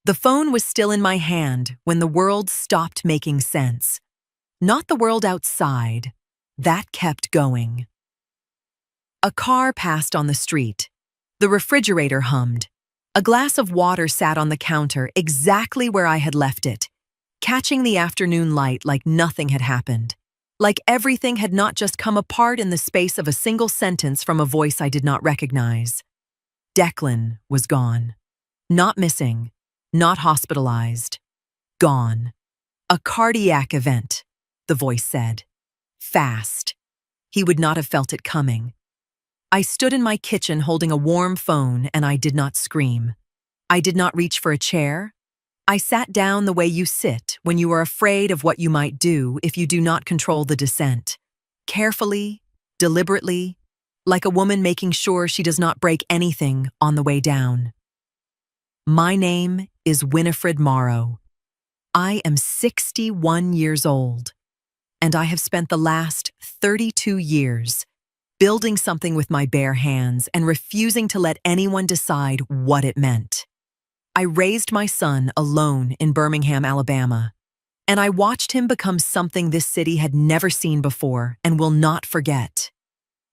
The phone was still in my hand when the world stopped making sense. Not the world outside. That kept going. A car passed on the street. The refrigerator hummed. A glass of water sat on the counter exactly where I had left it, catching the afternoon light like nothing had happened. Like everything had not just come apart in the space of a single sentence from a voice I did not recognize. Declan was gone. Not missing. Not hospitalized. Gone. A cardiac event, the voice said. Fast. He would not have felt it coming. I stood in my kitchen holding a warm phone and I did not scream. I did not reach for a chair. I sat down the way you sit when you are afraid of what you might do if you do not control the descent. Carefully, deliberately, like a woman making sure she does not break anything on the way down. My name is Winifred Morrow. I am 61 years old, and I have spent the last 32 years building something with my bare hands and refusing to let anyone decide what it meant. I raised my son alone in Birmingham, Alabama, and I watched him become something this city had never seen before and will not forget.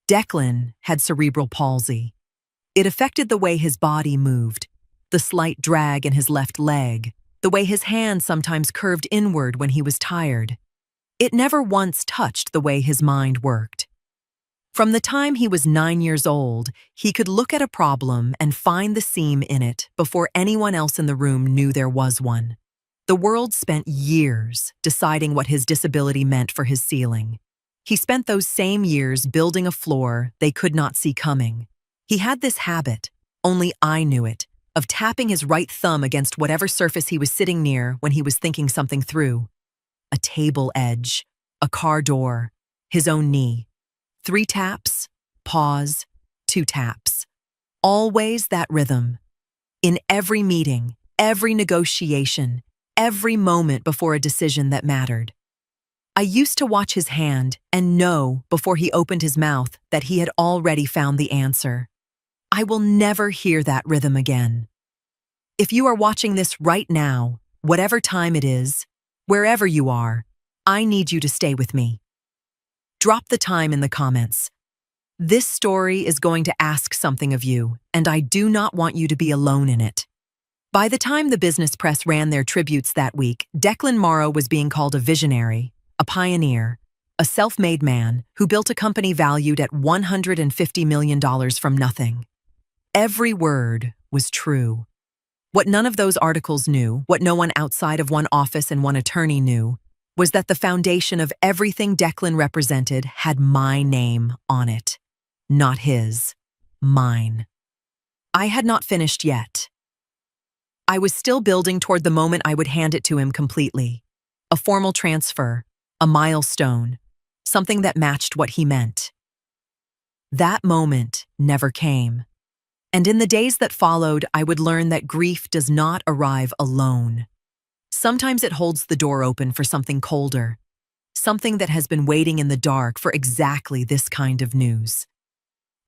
Declan had cerebral palsy. It affected the way his body moved, the slight drag in his left leg, the way his hand sometimes curved inward when he was tired. It never once touched the way his mind worked. From the time he was 9 years old, he could look at a problem and find the seam in it before anyone else in the room knew there was one. The world spent years deciding what his disability meant for his ceiling. He spent those same years building a floor they could not see coming. He had this habit, only I knew it, of tapping his right thumb against whatever surface he was sitting near when he was thinking something through. A table edge, a car door, his own knee. 3 taps, pause, 2 taps. Always that rhythm. In every meeting, every negotiation, every moment before a decision that mattered. I used to watch his hand and know before he opened his mouth that he had already found the answer. I will never hear that rhythm again. If you are watching this right now, whatever time it is, wherever you are, I need you to stay with me. Drop the time in the comments. This story is going to ask something of you, and I do not want you to be alone in it. By the time the business press ran their tributes that week, Declan Morrow was being called a visionary, a pioneer, a self-made man who built a company valued at $150 million from nothing. Every word was true. What none of those articles knew, what no one outside of one office and one attorney knew, was that the foundation of everything Declan represented had my name on it. Not his. Mine. I had not finished yet. I was still building toward the moment I would hand it to him completely. A formal transfer, a milestone, something that matched what he meant. That moment never came. And in the days that followed, I would learn that grief does not arrive alone. Sometimes it holds the door open for something colder, something that has been waiting in the dark for exactly this kind of news.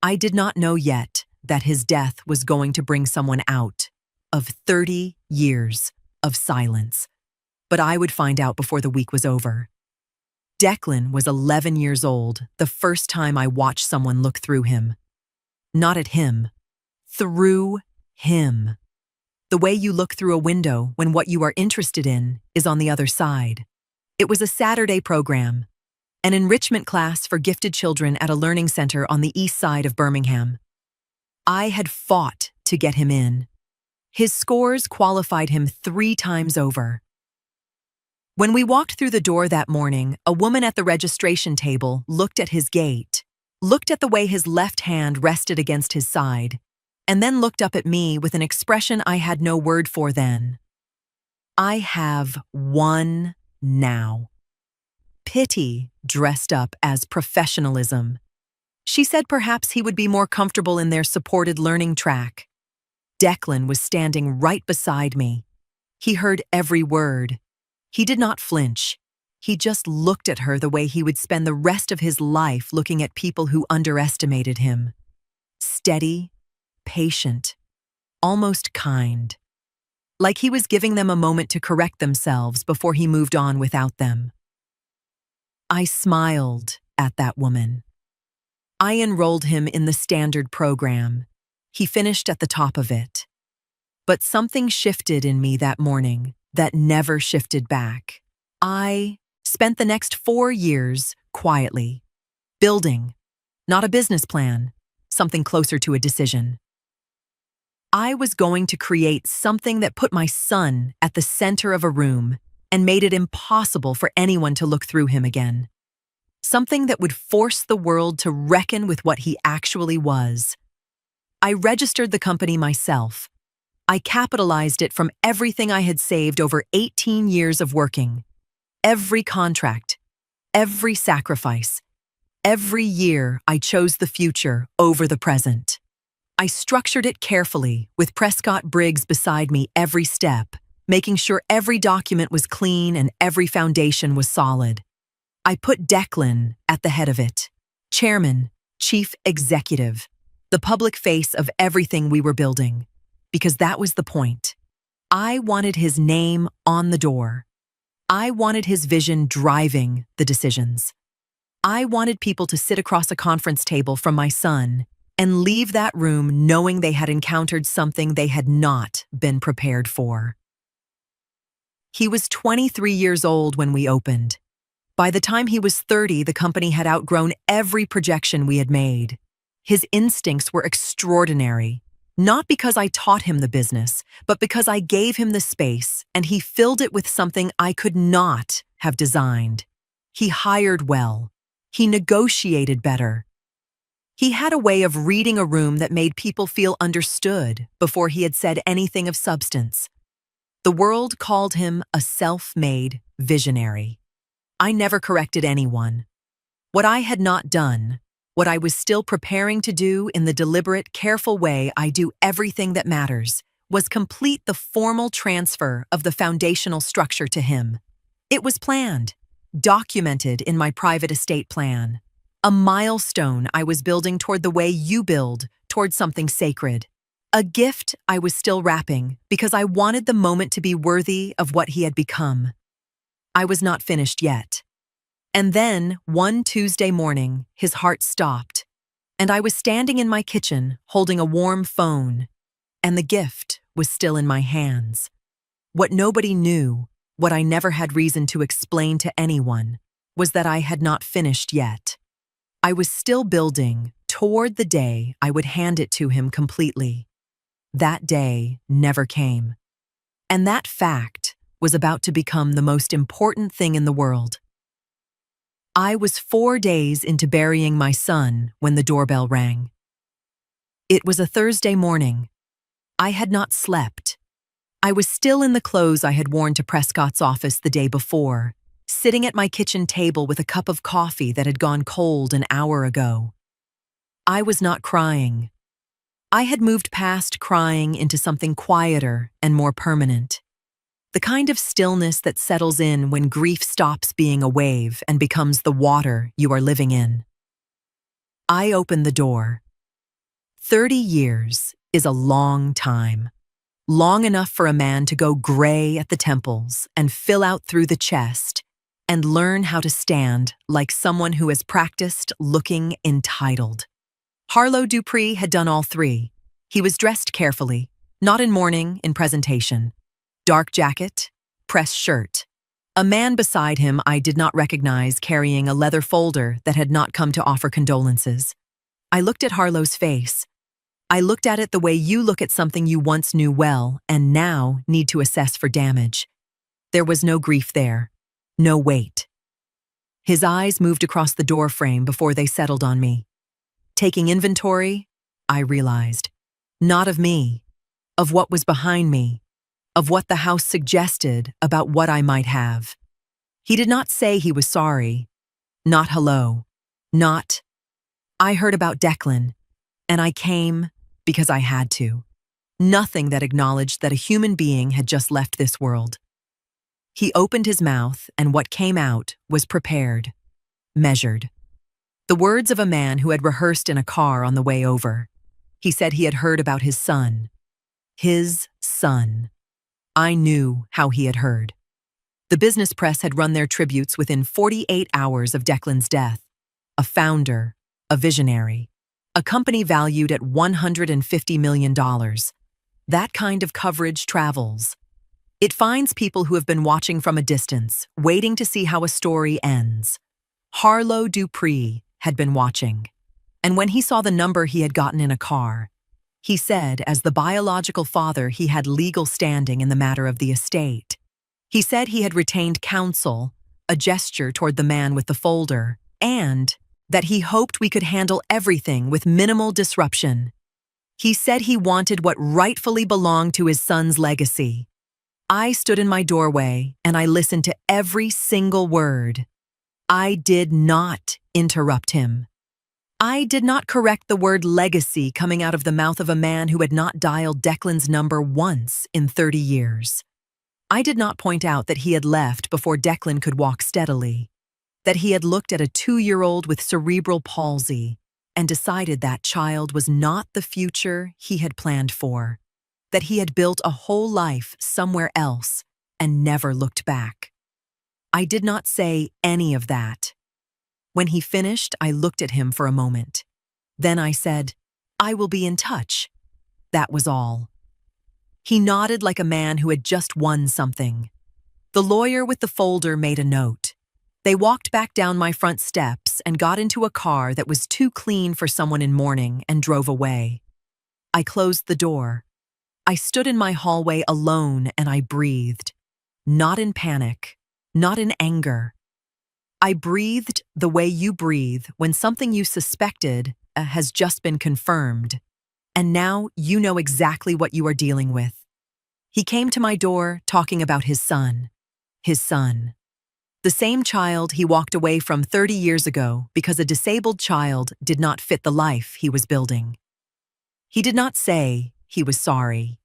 I did not know yet that his death was going to bring someone out of 30 years of silence, but I would find out before the week was over. Declan was 11 years old the first time I watched someone look through him. Not at him, through him. The way you look through a window when what you are interested in is on the other side. It was a Saturday program, an enrichment class for gifted children at a learning center on the east side of Birmingham. I had fought to get him in. His scores qualified him 3 times over. When we walked through the door that morning, a woman at the registration table looked at his gait, looked at the way his left hand rested against his side, and then looked up at me with an expression I had no word for then. I have won now. Pity dressed up as professionalism. She said perhaps he would be more comfortable in their supported learning track. Declan was standing right beside me. He heard every word. He did not flinch. He just looked at her the way he would spend the rest of his life looking at people who underestimated him. Steady, patient, almost kind. like he was giving them a moment to correct themselves before he moved on without them. I smiled at that woman. I enrolled him in the standard program. He finished at the top of it. But something shifted in me that morning that never shifted back. I spent the next 4 years quietly, building, not a business plan, something closer to a decision. I was going to create something that put my son at the center of a room and made it impossible for anyone to look through him again. Something that would force the world to reckon with what he actually was. I registered the company myself. I capitalized it from everything I had saved over 18 years of working. Every contract, every sacrifice, every year I chose the future over the present. I structured it carefully, with Prescott Briggs beside me every step, making sure every document was clean and every foundation was solid. I put Declan at the head of it, chairman, chief executive, the public face of everything we were building, because that was the point. I wanted his name on the door. I wanted his vision driving the decisions. I wanted people to sit across a conference table from my son and leave that room knowing they had encountered something they had not been prepared for. He was 23 years old when we opened. By the time he was 30, the company had outgrown every projection we had made. His instincts were extraordinary, not because I taught him the business, but because I gave him the space and he filled it with something I could not have designed. He hired well. He negotiated better. He had a way of reading a room that made people feel understood before he had said anything of substance. The world called him a self-made visionary. I never corrected anyone. What I had not done, what I was still preparing to do in the deliberate, careful way I do everything that matters, was complete the formal transfer of the foundational structure to him. It was planned, documented in my private estate plan. A milestone I was building toward the way you build, toward something sacred. A gift I was still wrapping because I wanted the moment to be worthy of what he had become. I was not finished yet. And then, one Tuesday morning, his heart stopped, and I was standing in my kitchen holding a warm phone, and the gift was still in my hands. What nobody knew, what I never had reason to explain to anyone, was that I had not finished yet. I was still building toward the day I would hand it to him completely. That day never came. And that fact was about to become the most important thing in the world. I was 4 days into burying my son when the doorbell rang. It was a Thursday morning. I had not slept. I was still in the clothes I had worn to Prescott's office the day before, sitting at my kitchen table with a cup of coffee that had gone cold an hour ago. I was not crying. I had moved past crying into something quieter and more permanent. The kind of stillness that settles in when grief stops being a wave and becomes the water you are living in. I opened the door. 30 years is a long time. Long enough for a man to go gray at the temples and fill out through the chest and learn how to stand like someone who has practiced looking entitled. Harlow Dupree had done all three. He was dressed carefully, not in mourning, in presentation. Dark jacket, pressed shirt. A man beside him I did not recognize carrying a leather folder that had not come to offer condolences. I looked at Harlow's face. I looked at it the way you look at something you once knew well and now need to assess for damage. There was no grief there, no weight. His eyes moved across the door frame before they settled on me. Taking inventory, I realized. Not of me, of what was behind me, of what the house suggested about what I might have. He did not say he was sorry. Not hello. Not, I heard about Declan, and I came because I had to. Nothing that acknowledged that a human being had just left this world. He opened his mouth, and what came out was prepared, measured. The words of a man who had rehearsed in a car on the way over. He said he had heard about his son. His son. I knew how he had heard. The business press had run their tributes within 48 hours of Declan's death. A founder, a visionary, a company valued at $150 million. That kind of coverage travels. It finds people who have been watching from a distance, waiting to see how a story ends. Harlow Dupree had been watching, and when he saw the number he had gotten in a car, he said, as the biological father, he had legal standing in the matter of the estate. He said he had retained counsel, a gesture toward the man with the folder, and that he hoped we could handle everything with minimal disruption. He said he wanted what rightfully belonged to his son's legacy. I stood in my doorway and I listened to every single word. I did not interrupt him. I did not correct the word legacy coming out of the mouth of a man who had not dialed Declan's number once in 30 years. I did not point out that he had left before Declan could walk steadily, that he had looked at a 2-year-old with cerebral palsy and decided that child was not the future he had planned for, that he had built a whole life somewhere else and never looked back. I did not say any of that. When he finished, I looked at him for a moment. Then I said, "I will be in touch." That was all. He nodded like a man who had just won something. The lawyer with the folder made a note. They walked back down my front steps and got into a car that was too clean for someone in mourning and drove away. I closed the door. I stood in my hallway alone and I breathed. Not in panic, not in anger. I breathed the way you breathe when something you suspected has just been confirmed, and now you know exactly what you are dealing with. He came to my door talking about his son. His son. The same child he walked away from 30 years ago because a disabled child did not fit the life he was building. He did not say he was sorry.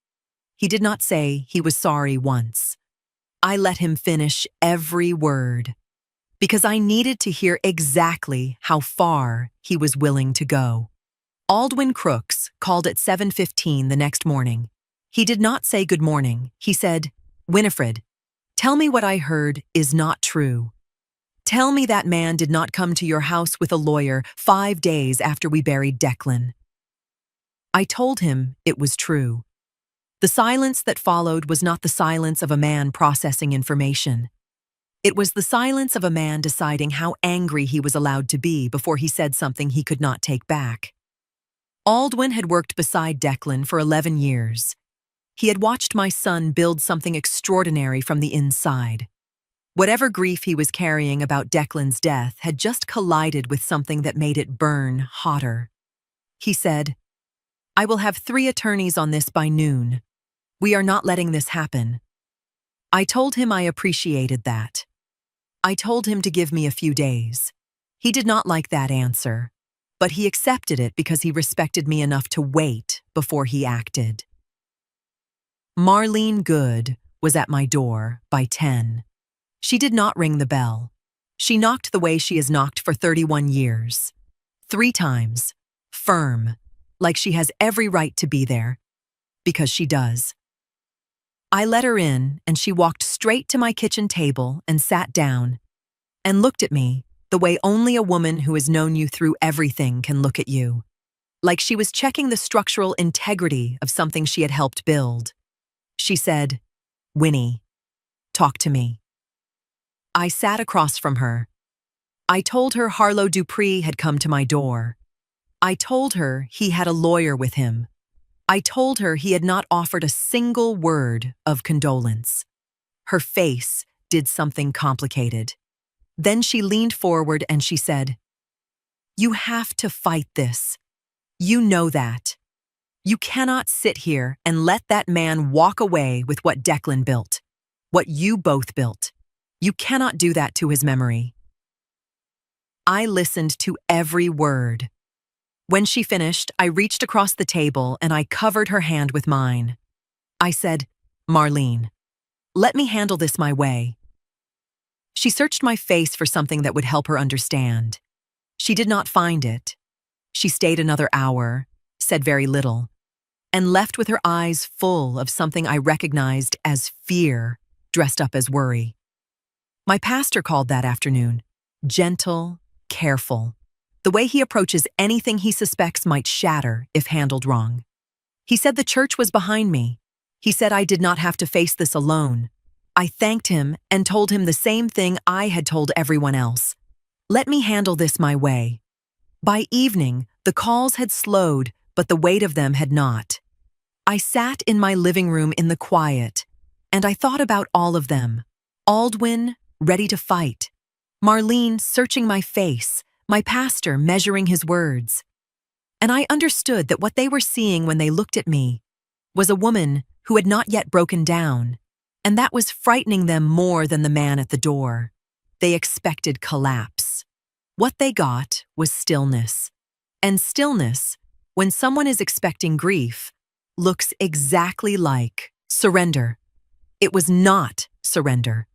He did not say he was sorry once. I let him finish every word, because I needed to hear exactly how far he was willing to go. Aldwin Crooks called at 7:15 the next morning. He did not say good morning. He said, "Winifred, tell me what I heard is not true. Tell me that man did not come to your house with a lawyer 5 days after we buried Declan." I told him it was true. The silence that followed was not the silence of a man processing information. It was the silence of a man deciding how angry he was allowed to be before he said something he could not take back. Aldwin had worked beside Declan for 11 years. He had watched my son build something extraordinary from the inside. Whatever grief he was carrying about Declan's death had just collided with something that made it burn hotter. He said, "I will have 3 attorneys on this by noon. We are not letting this happen." I told him I appreciated that. I told him to give me a few days. He did not like that answer, but he accepted it because he respected me enough to wait before he acted. Marlene Good was at my door by 10. She did not ring the bell. She knocked the way she has knocked for 31 years. 3 times, firm, like she has every right to be there, because she does. I let her in, and she walked straight to my kitchen table and sat down and looked at me the way only a woman who has known you through everything can look at you, like she was checking the structural integrity of something she had helped build. She said, "Winnie, talk to me." I sat across from her. I told her Harlow Dupree had come to my door. I told her he had a lawyer with him. I told her he had not offered a single word of condolence. Her face did something complicated. Then she leaned forward and she said, "You have to fight this. You know that. You cannot sit here and let that man walk away with what Declan built, what you both built. You cannot do that to his memory." I listened to every word. When she finished, I reached across the table and I covered her hand with mine. I said, "Marlene, let me handle this my way." She searched my face for something that would help her understand. She did not find it. She stayed another hour, said very little. and left with her eyes full of something I recognized as fear, dressed up as worry. My pastor called that afternoon gentle, careful, the way he approaches anything he suspects might shatter if handled wrong. He said the church was behind me. He said I did not have to face this alone. I thanked him and told him the same thing I had told everyone else. Let me handle this my way. By evening, the calls had slowed, but the weight of them had not. I sat in my living room in the quiet, and I thought about all of them. Aldwin, ready to fight. Marlene searching my face, my pastor measuring his words. And I understood that what they were seeing when they looked at me was a woman who had not yet broken down, and that was frightening them more than the man at the door. They expected collapse. What they got was stillness. And stillness, when someone is expecting grief, looks exactly like surrender. It was not surrender.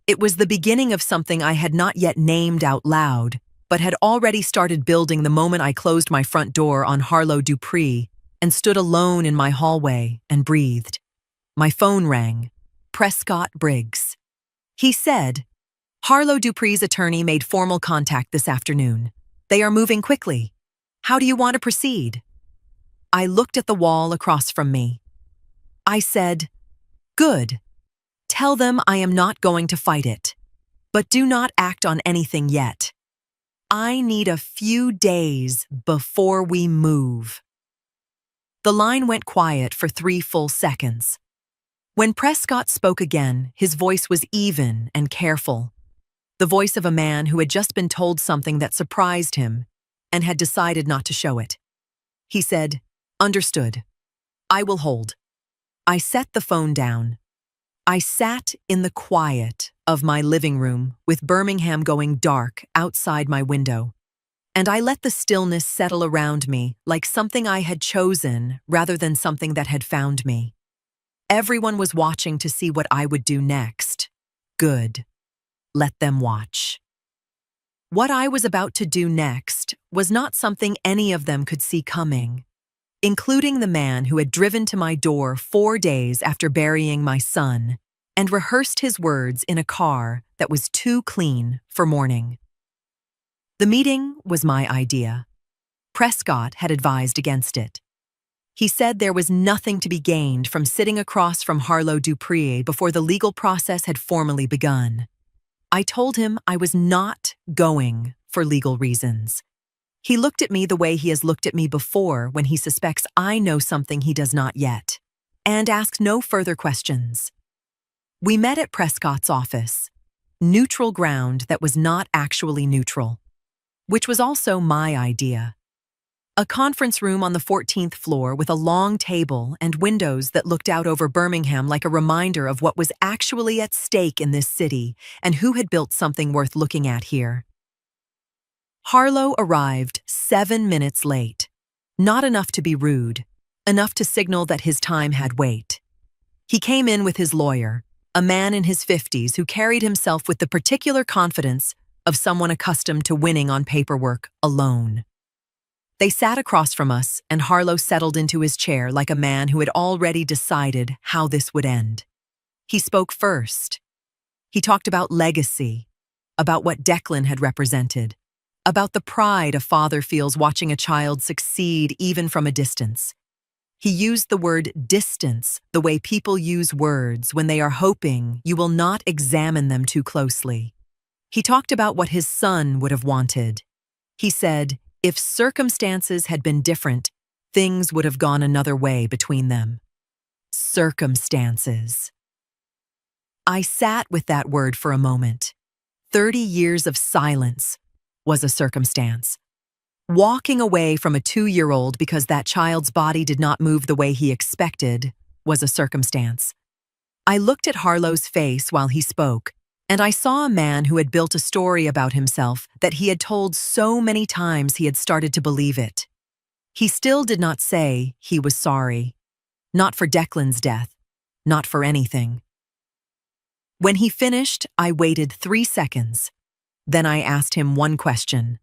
It was the beginning of something I had not yet named out loud, but had already started building the moment I closed my front door on Harlow Dupree and stood alone in my hallway and breathed. My phone rang. Prescott Briggs. He said, Harlow Dupree's attorney made formal contact this afternoon. They are moving quickly. How do you want to proceed? I looked at the wall across from me. I said, good. Tell them I am not going to fight it. But do not act on anything yet. I need a few days before we move. The line went quiet for 3 full seconds. When Prescott spoke again, his voice was even and careful. The voice of a man who had just been told something that surprised him and had decided not to show it. He said, understood. I will hold. I set the phone down. I sat in the quiet of my living room with Birmingham going dark outside my window, and I let the stillness settle around me like something I had chosen rather than something that had found me. Everyone was watching to see what I would do next. Good. Let them watch. What I was about to do next was not something any of them could see coming, including the man who had driven to my door 4 days after burying my son and rehearsed his words in a car that was too clean for mourning. The meeting was my idea. Prescott had advised against it. He said there was nothing to be gained from sitting across from Harlow Dupree before the legal process had formally begun. I told him I was not going for legal reasons. He looked at me the way he has looked at me before when he suspects I know something he does not yet, and asked no further questions. We met at Prescott's office, neutral ground that was not actually neutral, which was also my idea. A conference room on the 14th floor with a long table and windows that looked out over Birmingham like a reminder of what was actually at stake in this city and who had built something worth looking at here. Harlow arrived 7 minutes late. Not enough to be rude, enough to signal that his time had weight. He came in with his lawyer, a man in his 50s who carried himself with the particular confidence of someone accustomed to winning on paperwork alone. They sat across from us, and Harlow settled into his chair like a man who had already decided how this would end. He spoke first. He talked about legacy, about what Declan had represented, about the pride a father feels watching a child succeed even from a distance. He used the word distance the way people use words when they are hoping you will not examine them too closely. He talked about what his son would have wanted. He said, if circumstances had been different, things would have gone another way between them. Circumstances. I sat with that word for a moment. 30 years of silence was a circumstance. Walking away from a 2-year-old because that child's body did not move the way he expected was a circumstance. I looked at Harlow's face while he spoke, and I saw a man who had built a story about himself that he had told so many times he had started to believe it. He still did not say he was sorry. Not for Declan's death. Not for anything. When he finished, I waited 3 seconds. Then I asked him one question.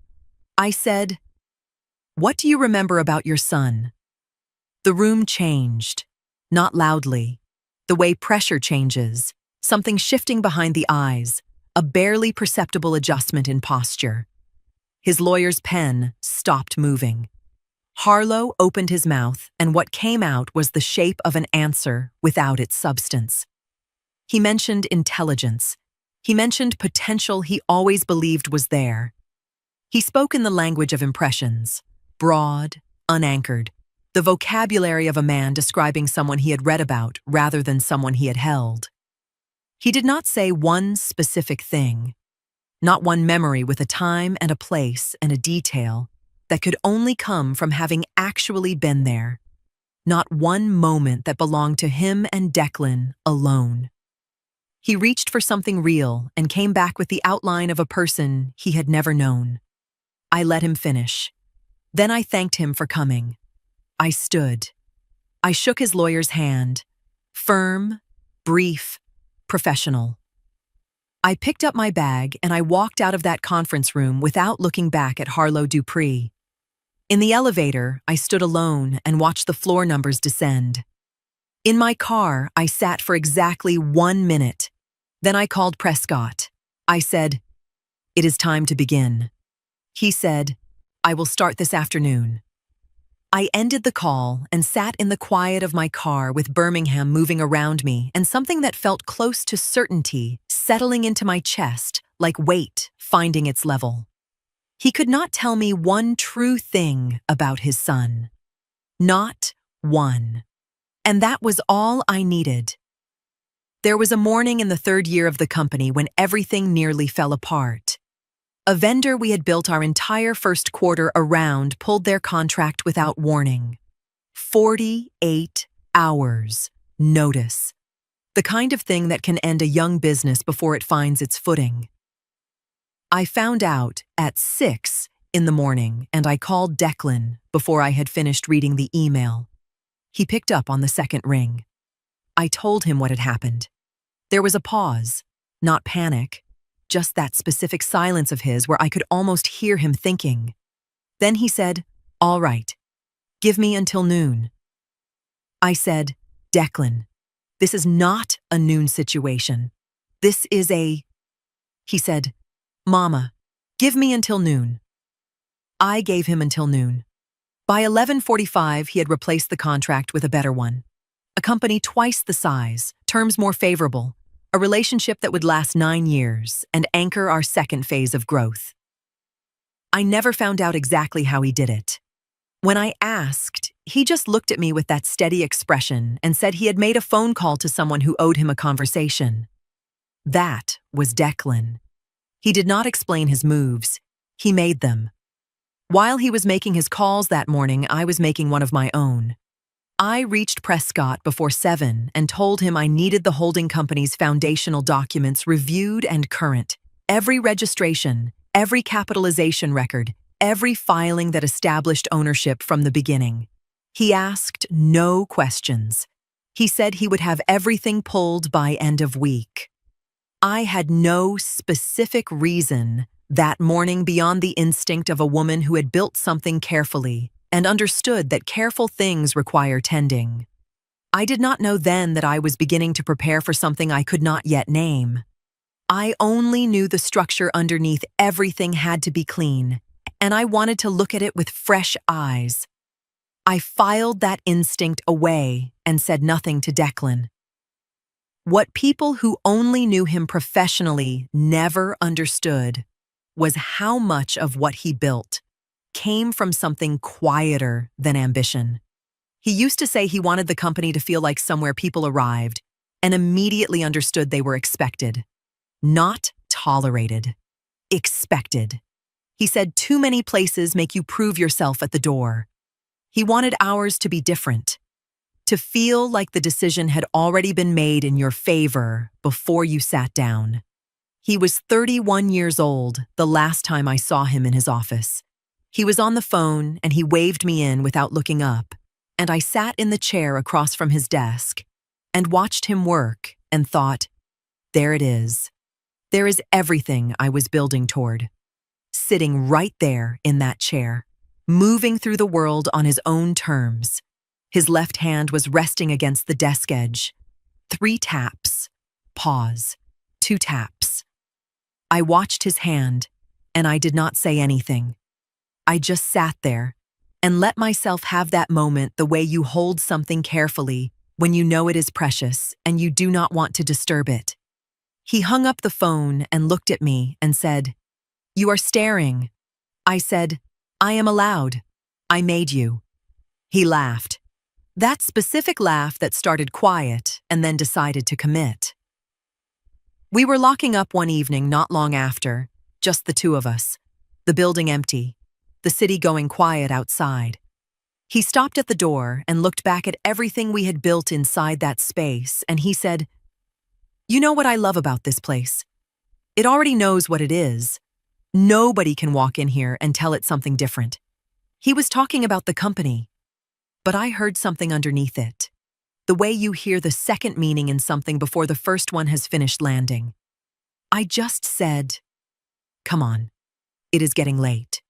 I said, "What do you remember about your son?" The room changed, not loudly. The way pressure changes, something shifting behind the eyes, a barely perceptible adjustment in posture. His lawyer's pen stopped moving. Harlow opened his mouth, and what came out was the shape of an answer without its substance. He mentioned intelligence. He mentioned potential he always believed was there. He spoke in the language of impressions, broad, unanchored, the vocabulary of a man describing someone he had read about rather than someone he had held. He did not say one specific thing, not one memory with a time and a place and a detail that could only come from having actually been there, not one moment that belonged to him and Declan alone. He reached for something real and came back with the outline of a person he had never known. I let him finish. Then I thanked him for coming. I stood. I shook his lawyer's hand, firm, brief, professional. I picked up my bag and I walked out of that conference room without looking back at Harlow Dupree. In the elevator, I stood alone and watched the floor numbers descend. In my car, I sat for exactly 1 minute. Then I called Prescott. I said, "It is time to begin." He said, "I will start this afternoon." I ended the call and sat in the quiet of my car with Birmingham moving around me and something that felt close to certainty settling into my chest like weight finding its level. He could not tell me one true thing about his son. Not one. And that was all I needed. There was a morning in the 3rd year of the company when everything nearly fell apart. A vendor we had built our entire first quarter around pulled their contract without warning. 48 hours notice. The kind of thing that can end a young business before it finds its footing. I found out at 6 in the morning and I called Declan before I had finished reading the email. He picked up on the second ring. I told him what had happened. There was a pause, not panic, just that specific silence of his where I could almost hear him thinking. Then he said, "All right, give me until noon." I said, "Declan, this is not a noon situation. This is a..." He said, "Mama, give me until noon." I gave him until noon. By 11:45, he had replaced the contract with a better one. A company twice the size, terms more favorable, a relationship that would last 9 years and anchor our second phase of growth. I never found out exactly how he did it. When I asked, he just looked at me with that steady expression and said he had made a phone call to someone who owed him a conversation. That was Declan. He did not explain his moves. He made them. While he was making his calls that morning, I was making one of my own. I reached Prescott before 7 and told him I needed the holding company's foundational documents reviewed and current. Every registration, every capitalization record, every filing that established ownership from the beginning. He asked no questions. He said he would have everything pulled by end of week. I had no specific reason that morning beyond the instinct of a woman who had built something carefully and understood that careful things require tending. I did not know then that I was beginning to prepare for something I could not yet name. I only knew the structure underneath everything had to be clean, and I wanted to look at it with fresh eyes. I filed that instinct away and said nothing to Declan. What people who only knew him professionally never understood was how much of what he built came from something quieter than ambition. He used to say he wanted the company to feel like somewhere people arrived and immediately understood they were expected. Not tolerated. Expected. He said too many places make you prove yourself at the door. He wanted ours to be different. To feel like the decision had already been made in your favor before you sat down. He was 31 years old the last time I saw him in his office. He was on the phone and he waved me in without looking up, and I sat in the chair across from his desk and watched him work and thought, there it is. There is everything I was building toward. Sitting right there in that chair, moving through the world on his own terms. His left hand was resting against the desk edge. 3 taps. Pause. 2 taps. I watched his hand, and I did not say anything. I just sat there and let myself have that moment the way you hold something carefully when you know it is precious and you do not want to disturb it. He hung up the phone and looked at me and said, "You are staring." I said, "I am allowed. I made you." He laughed. That specific laugh that started quiet and then decided to commit. We were locking up one evening not long after, just the 2 of us, the building empty, the city going quiet outside. He stopped at the door and looked back at everything we had built inside that space, and he said, "You know what I love about this place? It already knows what it is. Nobody can walk in here and tell it something different." He was talking about the company, but I heard something underneath it. The way you hear the second meaning in something before the first one has finished landing. I just said, "Come on, it is getting late."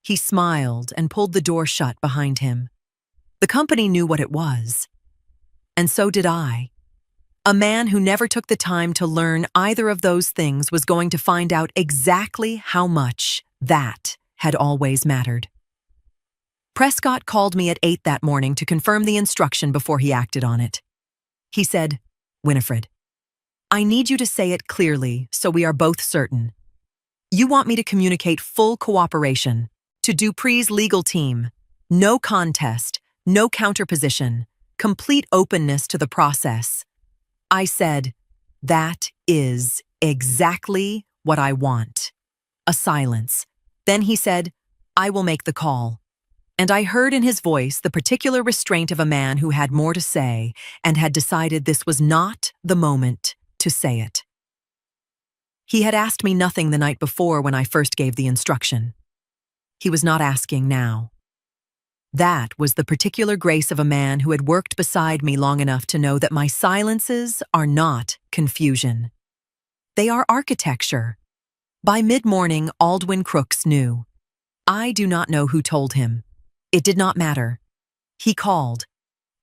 He smiled and pulled the door shut behind him. The company knew what it was. And so did I. A man who never took the time to learn either of those things was going to find out exactly how much that had always mattered. Prescott called me at 8 that morning to confirm the instruction before he acted on it. He said, "Winifred, I need you to say it clearly so we are both certain. You want me to communicate full cooperation to Dupree's legal team, no contest, no counterposition, complete openness to the process." I said, "That is exactly what I want." A silence. Then he said, "I will make the call." And I heard in his voice the particular restraint of a man who had more to say and had decided this was not the moment to say it. He had asked me nothing the night before when I first gave the instruction. He was not asking now. That was the particular grace of a man who had worked beside me long enough to know that my silences are not confusion. They are architecture. By mid-morning, Aldwin Crooks knew. I do not know who told him. It did not matter. He called.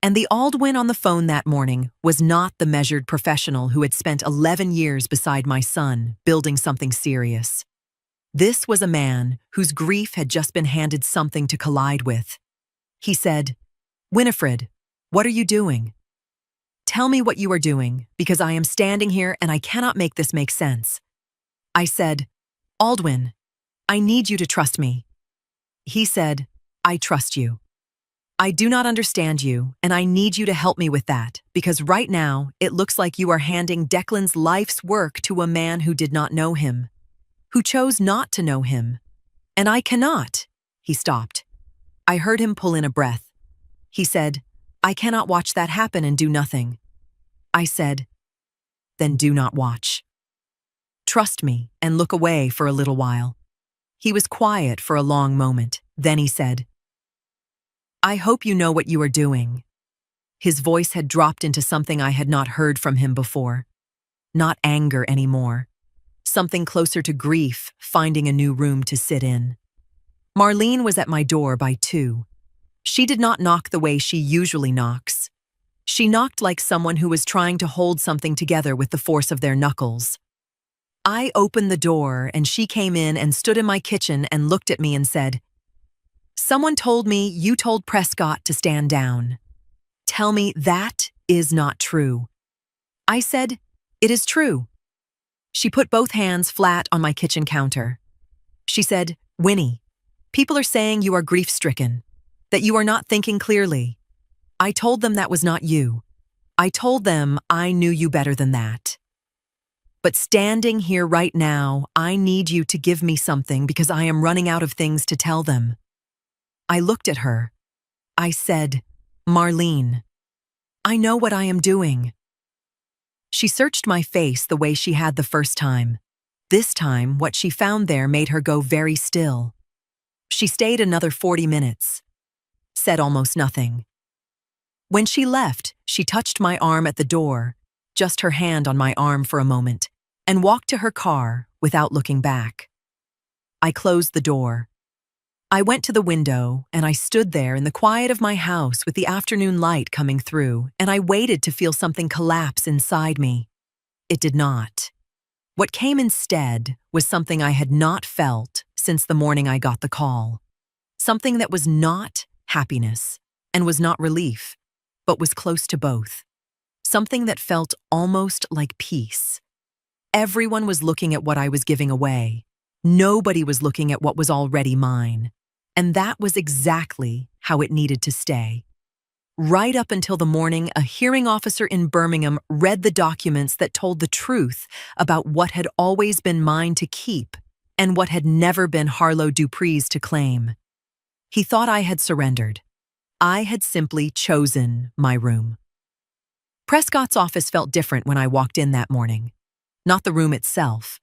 And the Aldwin on the phone that morning was not the measured professional who had spent 11 years beside my son, building something serious. This was a man whose grief had just been handed something to collide with. He said, "Winifred, what are you doing? Tell me what you are doing, because I am standing here and I cannot make this make sense." I said, "Aldwin, I need you to trust me." He said, "I trust you. I do not understand you, and I need you to help me with that, because right now it looks like you are handing Declan's life's work to a man who did not know him, who chose not to know him. And I cannot." He stopped. I heard him pull in a breath. He said, "I cannot watch that happen and do nothing." I said, "Then do not watch. Trust me and look away for a little while." He was quiet for a long moment. Then he said, "I hope you know what you are doing." His voice had dropped into something I had not heard from him before. Not anger anymore. Something closer to grief, finding a new room to sit in. Marlene was at my door by 2. She did not knock the way she usually knocks. She knocked like someone who was trying to hold something together with the force of their knuckles. I opened the door and she came in and stood in my kitchen and looked at me and said, "Someone told me you told Prescott to stand down. Tell me that is not true." I said, "It is true." She put both hands flat on my kitchen counter. She said, "Winnie, people are saying you are grief-stricken, that you are not thinking clearly. I told them that was not you. I told them I knew you better than that. But standing here right now, I need you to give me something because I am running out of things to tell them." I looked at her. I said, "Marlene, I know what I am doing." She searched my face the way she had the first time. This time, what she found there made her go very still. She stayed another 40 minutes, said almost nothing. When she left, she touched my arm at the door, just her hand on my arm for a moment, and walked to her car without looking back. I closed the door. I went to the window and I stood there in the quiet of my house with the afternoon light coming through, and I waited to feel something collapse inside me. It did not. What came instead was something I had not felt since the morning I got the call. Something that was not happiness and was not relief, but was close to both. Something that felt almost like peace. Everyone was looking at what I was giving away. Nobody was looking at what was already mine. And that was exactly how it needed to stay. Right up until the morning, a hearing officer in Birmingham read the documents that told the truth about what had always been mine to keep and what had never been Harlow Dupree's to claim. He thought I had surrendered. I had simply chosen my room. Prescott's office felt different when I walked in that morning. Not the room itself.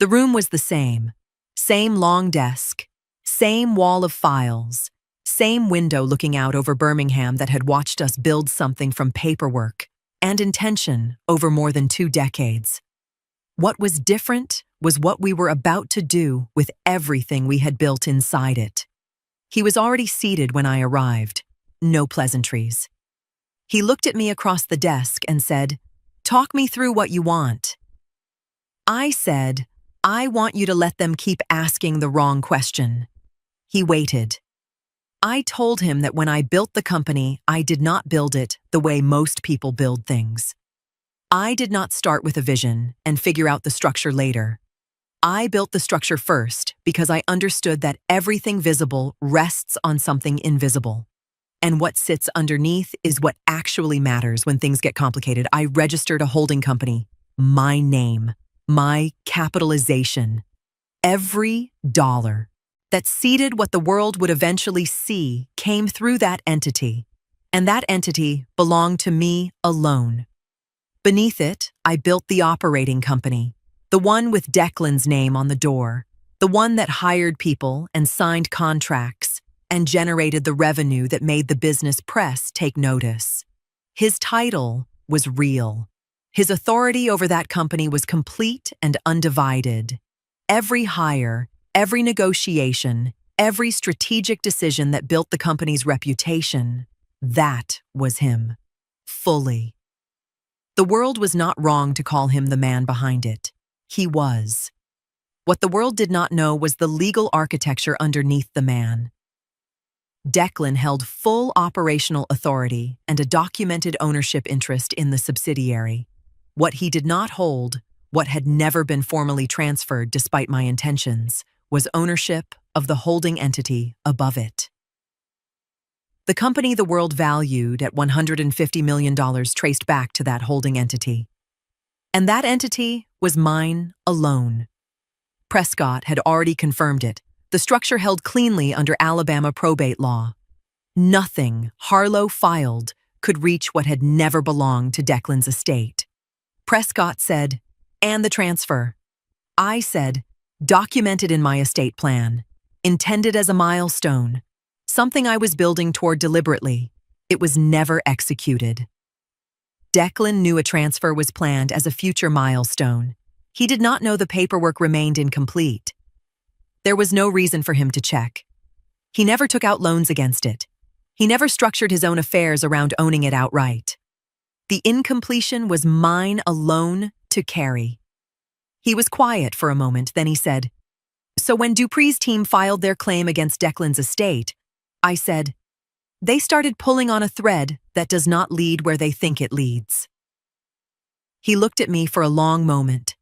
The room was the same. Same long desk, same wall of files, same window looking out over Birmingham that had watched us build something from paperwork and intention over more than 2 decades. What was different was what we were about to do with everything we had built inside it. He was already seated when I arrived. No pleasantries. He looked at me across the desk and said, "Talk me through what you want." I said, "I want you to let them keep asking the wrong question." He waited. I told him that when I built the company, I did not build it the way most people build things. I did not start with a vision and figure out the structure later. I built the structure first because I understood that everything visible rests on something invisible. And what sits underneath is what actually matters when things get complicated. I registered a holding company, my name, my capitalization, every dollar that seeded what the world would eventually see came through that entity, and that entity belonged to me alone. Beneath it, I built the operating company, the one with Declan's name on the door, the one that hired people and signed contracts and generated the revenue that made the business press take notice. His title was real. His authority over that company was complete and undivided. Every hire, every negotiation, every strategic decision that built the company's reputation, that was him. Fully. The world was not wrong to call him the man behind it. He was. What the world did not know was the legal architecture underneath the man. Declan held full operational authority and a documented ownership interest in the subsidiary. What he did not hold, what had never been formally transferred despite my intentions, was ownership of the holding entity above it. The company the world valued at $150 million traced back to that holding entity. And that entity was mine alone. Prescott had already confirmed it. The structure held cleanly under Alabama probate law. Nothing Harlow filed could reach what had never belonged to Declan's estate. Prescott said, "And the transfer." I said, "Documented in my estate plan, intended as a milestone, something I was building toward deliberately. It was never executed." Declan knew a transfer was planned as a future milestone. He did not know the paperwork remained incomplete. There was no reason for him to check. He never took out loans against it. He never structured his own affairs around owning it outright. The incompletion was mine alone to carry. He was quiet for a moment, then he said, "So when Dupree's team filed their claim against Declan's estate," I said, "they started pulling on a thread that does not lead where they think it leads." He looked at me for a long moment.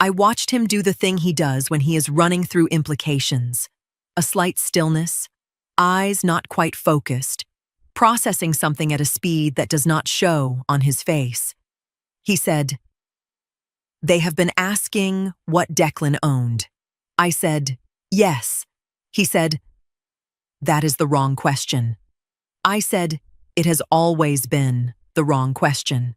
I watched him do the thing he does when he is running through implications. A slight stillness, eyes not quite focused, processing something at a speed that does not show on his face. He said, "They have been asking what Declan owned." I said, "Yes." He said, "That is the wrong question." I said, "It has always been the wrong question."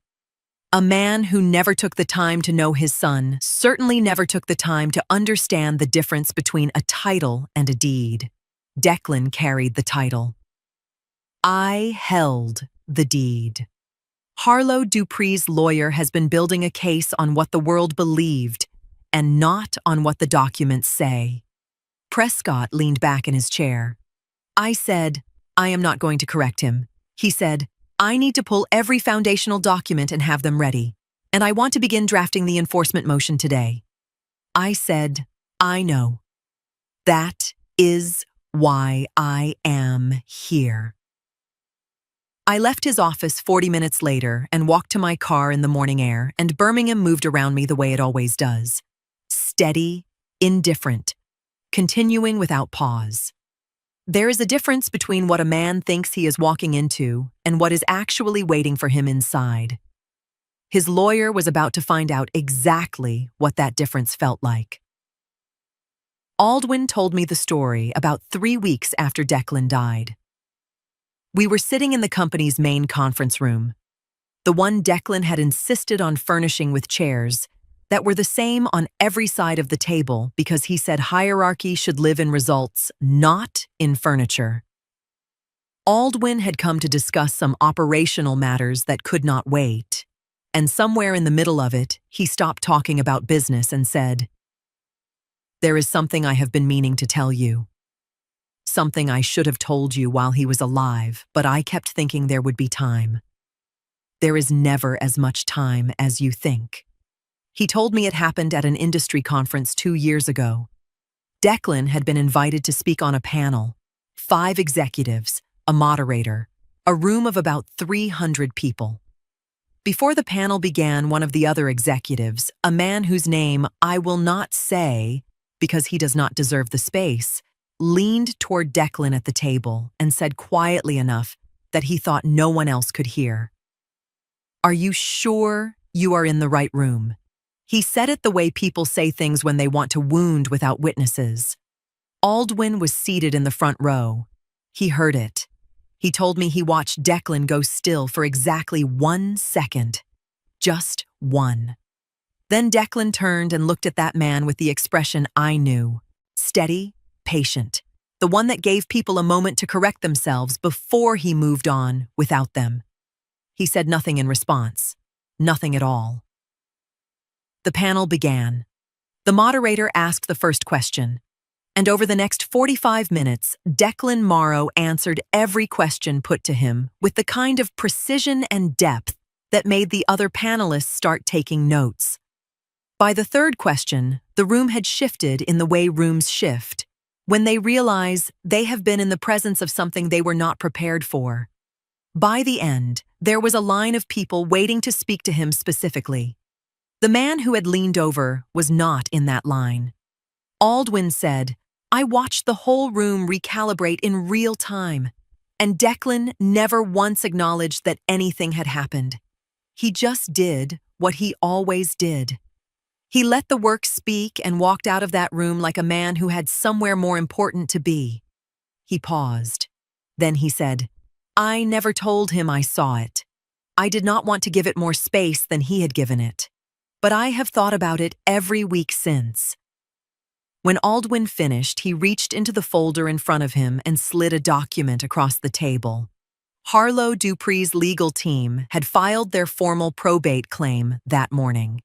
A man who never took the time to know his son certainly never took the time to understand the difference between a title and a deed. Declan carried the title. I held the deed. Harlow Dupree's lawyer has been building a case on what the world believed and not on what the documents say. Prescott leaned back in his chair. I said, I am not going to correct him. He said, I need to pull every foundational document and have them ready, and I want to begin drafting the enforcement motion today. I said, I know. That is why I am here. I left his office 40 minutes later and walked to my car in the morning air, and Birmingham moved around me the way it always does. Steady, indifferent, continuing without pause. There is a difference between what a man thinks he is walking into and what is actually waiting for him inside. His lawyer was about to find out exactly what that difference felt like. Aldwin told me the story about 3 weeks after Declan died. We were sitting in the company's main conference room, the one Declan had insisted on furnishing with chairs that were the same on every side of the table because he said hierarchy should live in results, not in furniture. Aldwin had come to discuss some operational matters that could not wait, and somewhere in the middle of it, he stopped talking about business and said, There is something I have been meaning to tell you. Something I should have told you while he was alive, but I kept thinking there would be time. There is never as much time as you think. He told me it happened at an industry conference 2 years ago. Declan had been invited to speak on a panel, 5 executives, a moderator, a room of about 300 people. Before the panel began, one of the other executives, a man whose name I will not say because he does not deserve the space, leaned toward Declan at the table and said quietly enough that he thought no one else could hear, Are you sure you are in the right room? He said it the way people say things when they want to wound without witnesses. Aldwin was seated in the front row. He heard it. He told me he watched Declan go still for exactly 1 second. Just one. Then Declan turned and looked at that man with the expression I knew. Steady, patient. The one that gave people a moment to correct themselves before he moved on without them. He said nothing in response. Nothing at all. The panel began. The moderator asked the first question, and over the next 45 minutes, Declan Morrow answered every question put to him with the kind of precision and depth that made the other panelists start taking notes. By the third question, the room had shifted in the way rooms shift, when they realize they have been in the presence of something they were not prepared for. By the end, there was a line of people waiting to speak to him specifically. The man who had leaned over was not in that line. Aldwin said, I watched the whole room recalibrate in real time, and Declan never once acknowledged that anything had happened. He just did what he always did. He let the work speak and walked out of that room like a man who had somewhere more important to be. He paused. Then he said, I never told him I saw it. I did not want to give it more space than he had given it. But I have thought about it every week since. When Aldwin finished, he reached into the folder in front of him and slid a document across the table. Harlow Dupree's legal team had filed their formal probate claim that morning.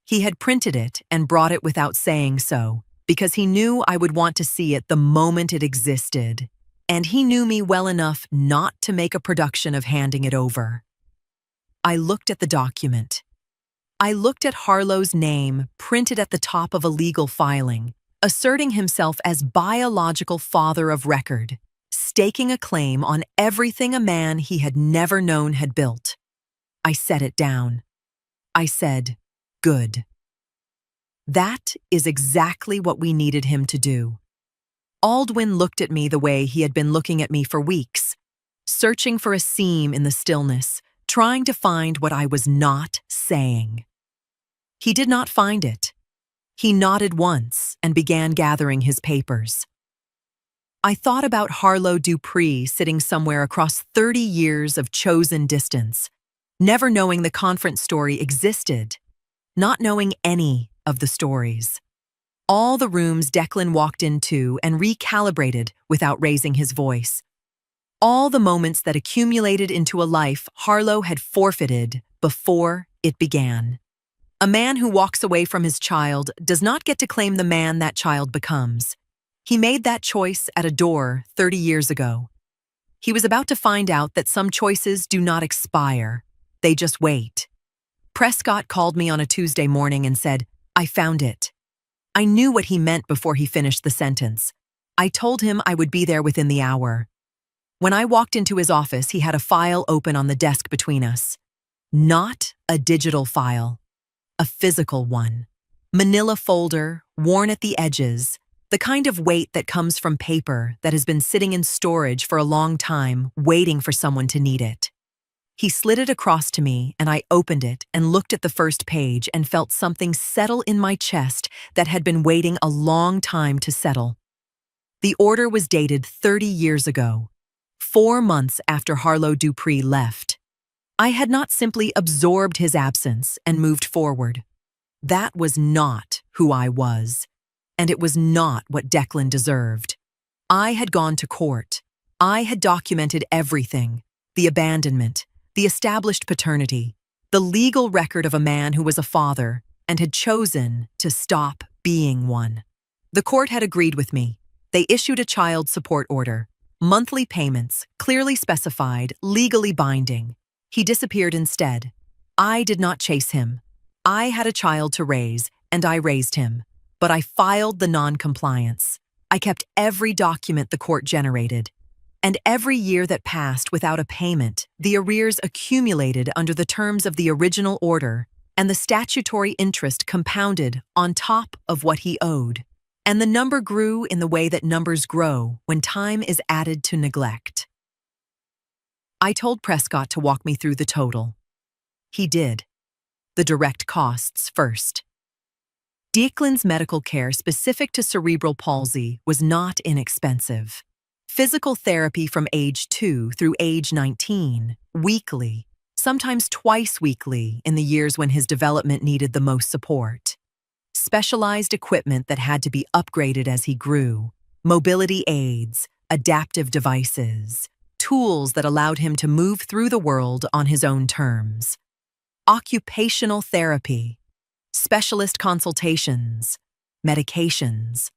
He had printed it and brought it without saying so, because he knew I would want to see it the moment it existed, and he knew me well enough not to make a production of handing it over. I looked at the document. I looked at Harlow's name printed at the top of a legal filing, asserting himself as biological father of record, staking a claim on everything a man he had never known had built. I set it down. I said, Good. That is exactly what we needed him to do. Aldwin looked at me the way he had been looking at me for weeks, searching for a seam in the stillness, trying to find what I was not saying. He did not find it. He nodded once and began gathering his papers. I thought about Harlow Dupree sitting somewhere across 30 years of chosen distance, never knowing the conference story existed, not knowing any of the stories. All the rooms Declan walked into and recalibrated without raising his voice. All the moments that accumulated into a life Harlow had forfeited before it began. A man who walks away from his child does not get to claim the man that child becomes. He made that choice at a door 30 years ago. He was about to find out that some choices do not expire. They just wait. Prescott called me on a Tuesday morning and said, "I found it." I knew what he meant before he finished the sentence. I told him I would be there within the hour. When I walked into his office, he had a file open on the desk between us. Not a digital file, a physical one. Manila folder, worn at the edges, the kind of weight that comes from paper that has been sitting in storage for a long time, waiting for someone to need it. He slid it across to me, and I opened it and looked at the first page and felt something settle in my chest that had been waiting a long time to settle. The order was dated 30 years ago, 4 months after Harlow Dupree left. I had not simply absorbed his absence and moved forward. That was not who I was, and it was not what Declan deserved. I had gone to court. I had documented everything: the abandonment, the established paternity, the legal record of a man who was a father and had chosen to stop being one. The court had agreed with me. They issued a child support order, monthly payments, clearly specified, legally binding. He disappeared instead. I did not chase him. I had a child to raise, and I raised him. But I filed the non-compliance. I kept every document the court generated. And every year that passed without a payment, the arrears accumulated under the terms of the original order, and the statutory interest compounded on top of what he owed. And the number grew in the way that numbers grow when time is added to neglect. I told Prescott to walk me through the total. He did. The direct costs first. Declan's medical care specific to cerebral palsy was not inexpensive. Physical therapy from age 2 through age 19, weekly, sometimes twice weekly in the years when his development needed the most support. Specialized equipment that had to be upgraded as he grew, mobility aids, adaptive devices, tools that allowed him to move through the world on his own terms. Occupational therapy, specialist consultations, medications.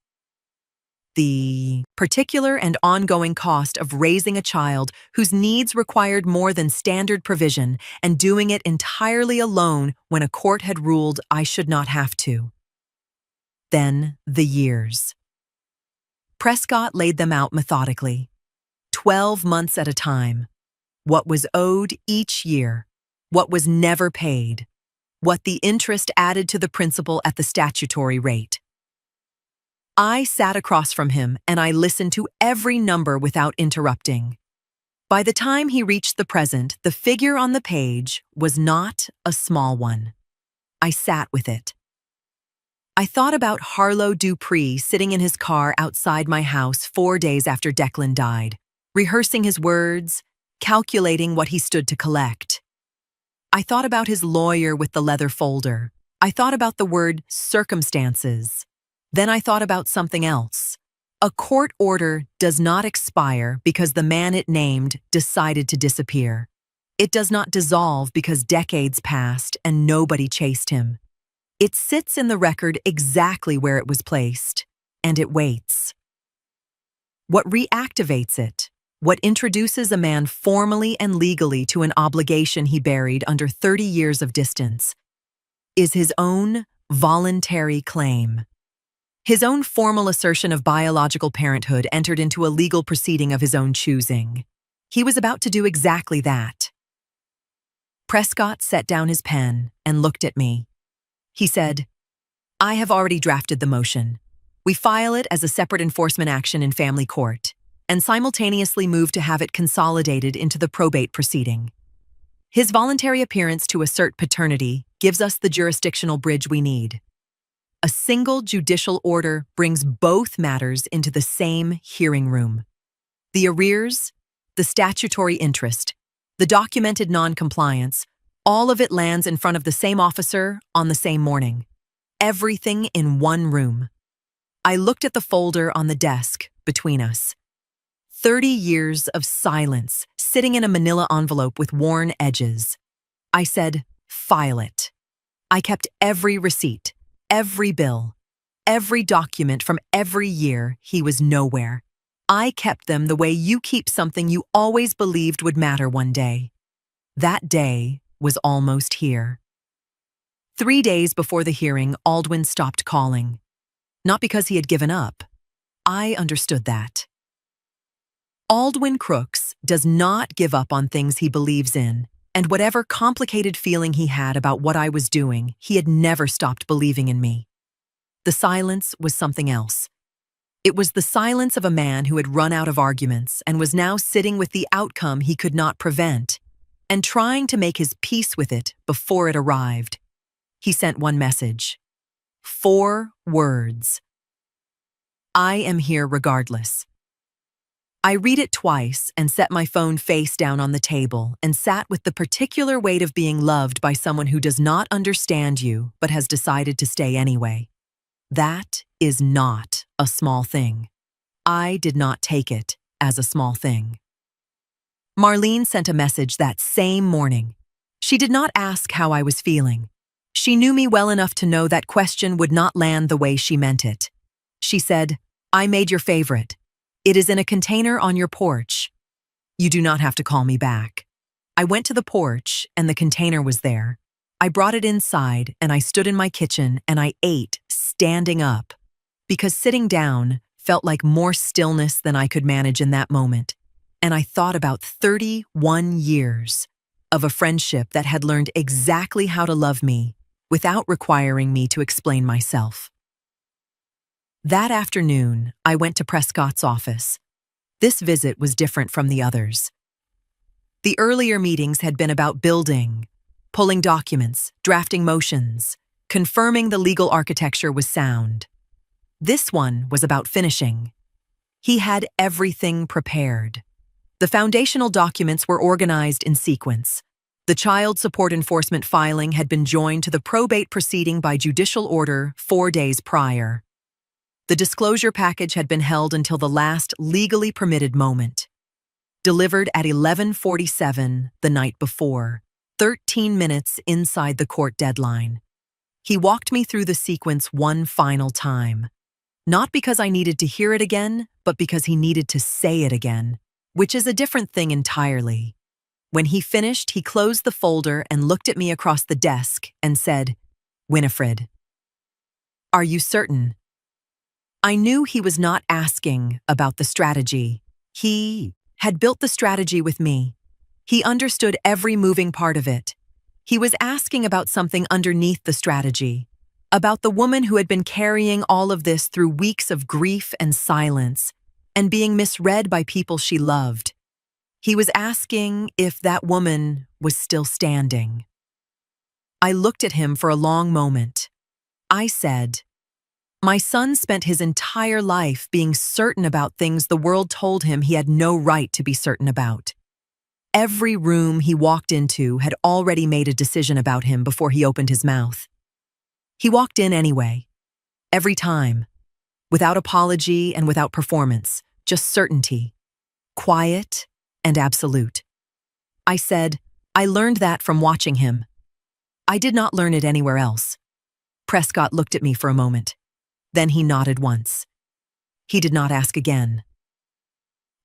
The particular and ongoing cost of raising a child whose needs required more than standard provision and doing it entirely alone when a court had ruled I should not have to. Then the years. Prescott laid them out methodically, 12 months at a time. What was owed each year, what was never paid, what the interest added to the principal at the statutory rate. I sat across from him and I listened to every number without interrupting. By the time he reached the present, the figure on the page was not a small one. I sat with it. I thought about Harlow Dupree sitting in his car outside my house 4 days after Declan died, rehearsing his words, calculating what he stood to collect. I thought about his lawyer with the leather folder. I thought about the word circumstances. Then I thought about something else. A court order does not expire because the man it named decided to disappear. It does not dissolve because decades passed and nobody chased him. It sits in the record exactly where it was placed, and it waits. What reactivates it, what introduces a man formally and legally to an obligation he buried under 30 years of distance, is his own voluntary claim. His own formal assertion of biological parenthood entered into a legal proceeding of his own choosing. He was about to do exactly that. Prescott set down his pen and looked at me. He said, "I have already drafted the motion. We file it as a separate enforcement action in family court, and simultaneously move to have it consolidated into the probate proceeding. His voluntary appearance to assert paternity gives us the jurisdictional bridge we need. A single judicial order brings both matters into the same hearing room. The arrears, the statutory interest, the documented non-compliance, all of it lands in front of the same officer on the same morning. Everything in one room." I looked at the folder on the desk between us. 30 years of silence sitting in a manila envelope with worn edges. I said, "File it." I kept every receipt, every bill. Every document from every year, he was nowhere. I kept them the way you keep something you always believed would matter one day. That day was almost here. 3 days before the hearing, Aldwin stopped calling. Not because he had given up. I understood that. Aldwin Crooks does not give up on things he believes in, and whatever complicated feeling he had about what I was doing, he had never stopped believing in me. The silence was something else. It was the silence of a man who had run out of arguments and was now sitting with the outcome he could not prevent, and trying to make his peace with it before it arrived. He sent one message. 4 words. I am here regardless. I read it twice and set my phone face down on the table and sat with the particular weight of being loved by someone who does not understand you but has decided to stay anyway. That is not a small thing. I did not take it as a small thing. Marlene sent a message that same morning. She did not ask how I was feeling. She knew me well enough to know that question would not land the way she meant it. She said, I made your favorite. It is in a container on your porch. You do not have to call me back. I went to the porch and the container was there. I brought it inside and I stood in my kitchen and I ate standing up because sitting down felt like more stillness than I could manage in that moment. And I thought about 31 years of a friendship that had learned exactly how to love me without requiring me to explain myself. That afternoon, I went to Prescott's office. This visit was different from the others. The earlier meetings had been about building, pulling documents, drafting motions, confirming the legal architecture was sound. This one was about finishing. He had everything prepared. The foundational documents were organized in sequence. The child support enforcement filing had been joined to the probate proceeding by judicial order 4 days prior. The disclosure package had been held until the last legally permitted moment. Delivered at 11:47 the night before, 13 minutes inside the court deadline. He walked me through the sequence one final time. Not because I needed to hear it again, but because he needed to say it again, which is a different thing entirely. When he finished, he closed the folder and looked at me across the desk and said, Winifred, are you certain? I knew he was not asking about the strategy. He had built the strategy with me. He understood every moving part of it. He was asking about something underneath the strategy, about the woman who had been carrying all of this through weeks of grief and silence, and being misread by people she loved. He was asking if that woman was still standing. I looked at him for a long moment. I said, my son spent his entire life being certain about things the world told him he had no right to be certain about. Every room he walked into had already made a decision about him before he opened his mouth. He walked in anyway, every time, without apology and without performance, just certainty, quiet and absolute. I said, I learned that from watching him. I did not learn it anywhere else. Prescott looked at me for a moment. Then he nodded once. He did not ask again.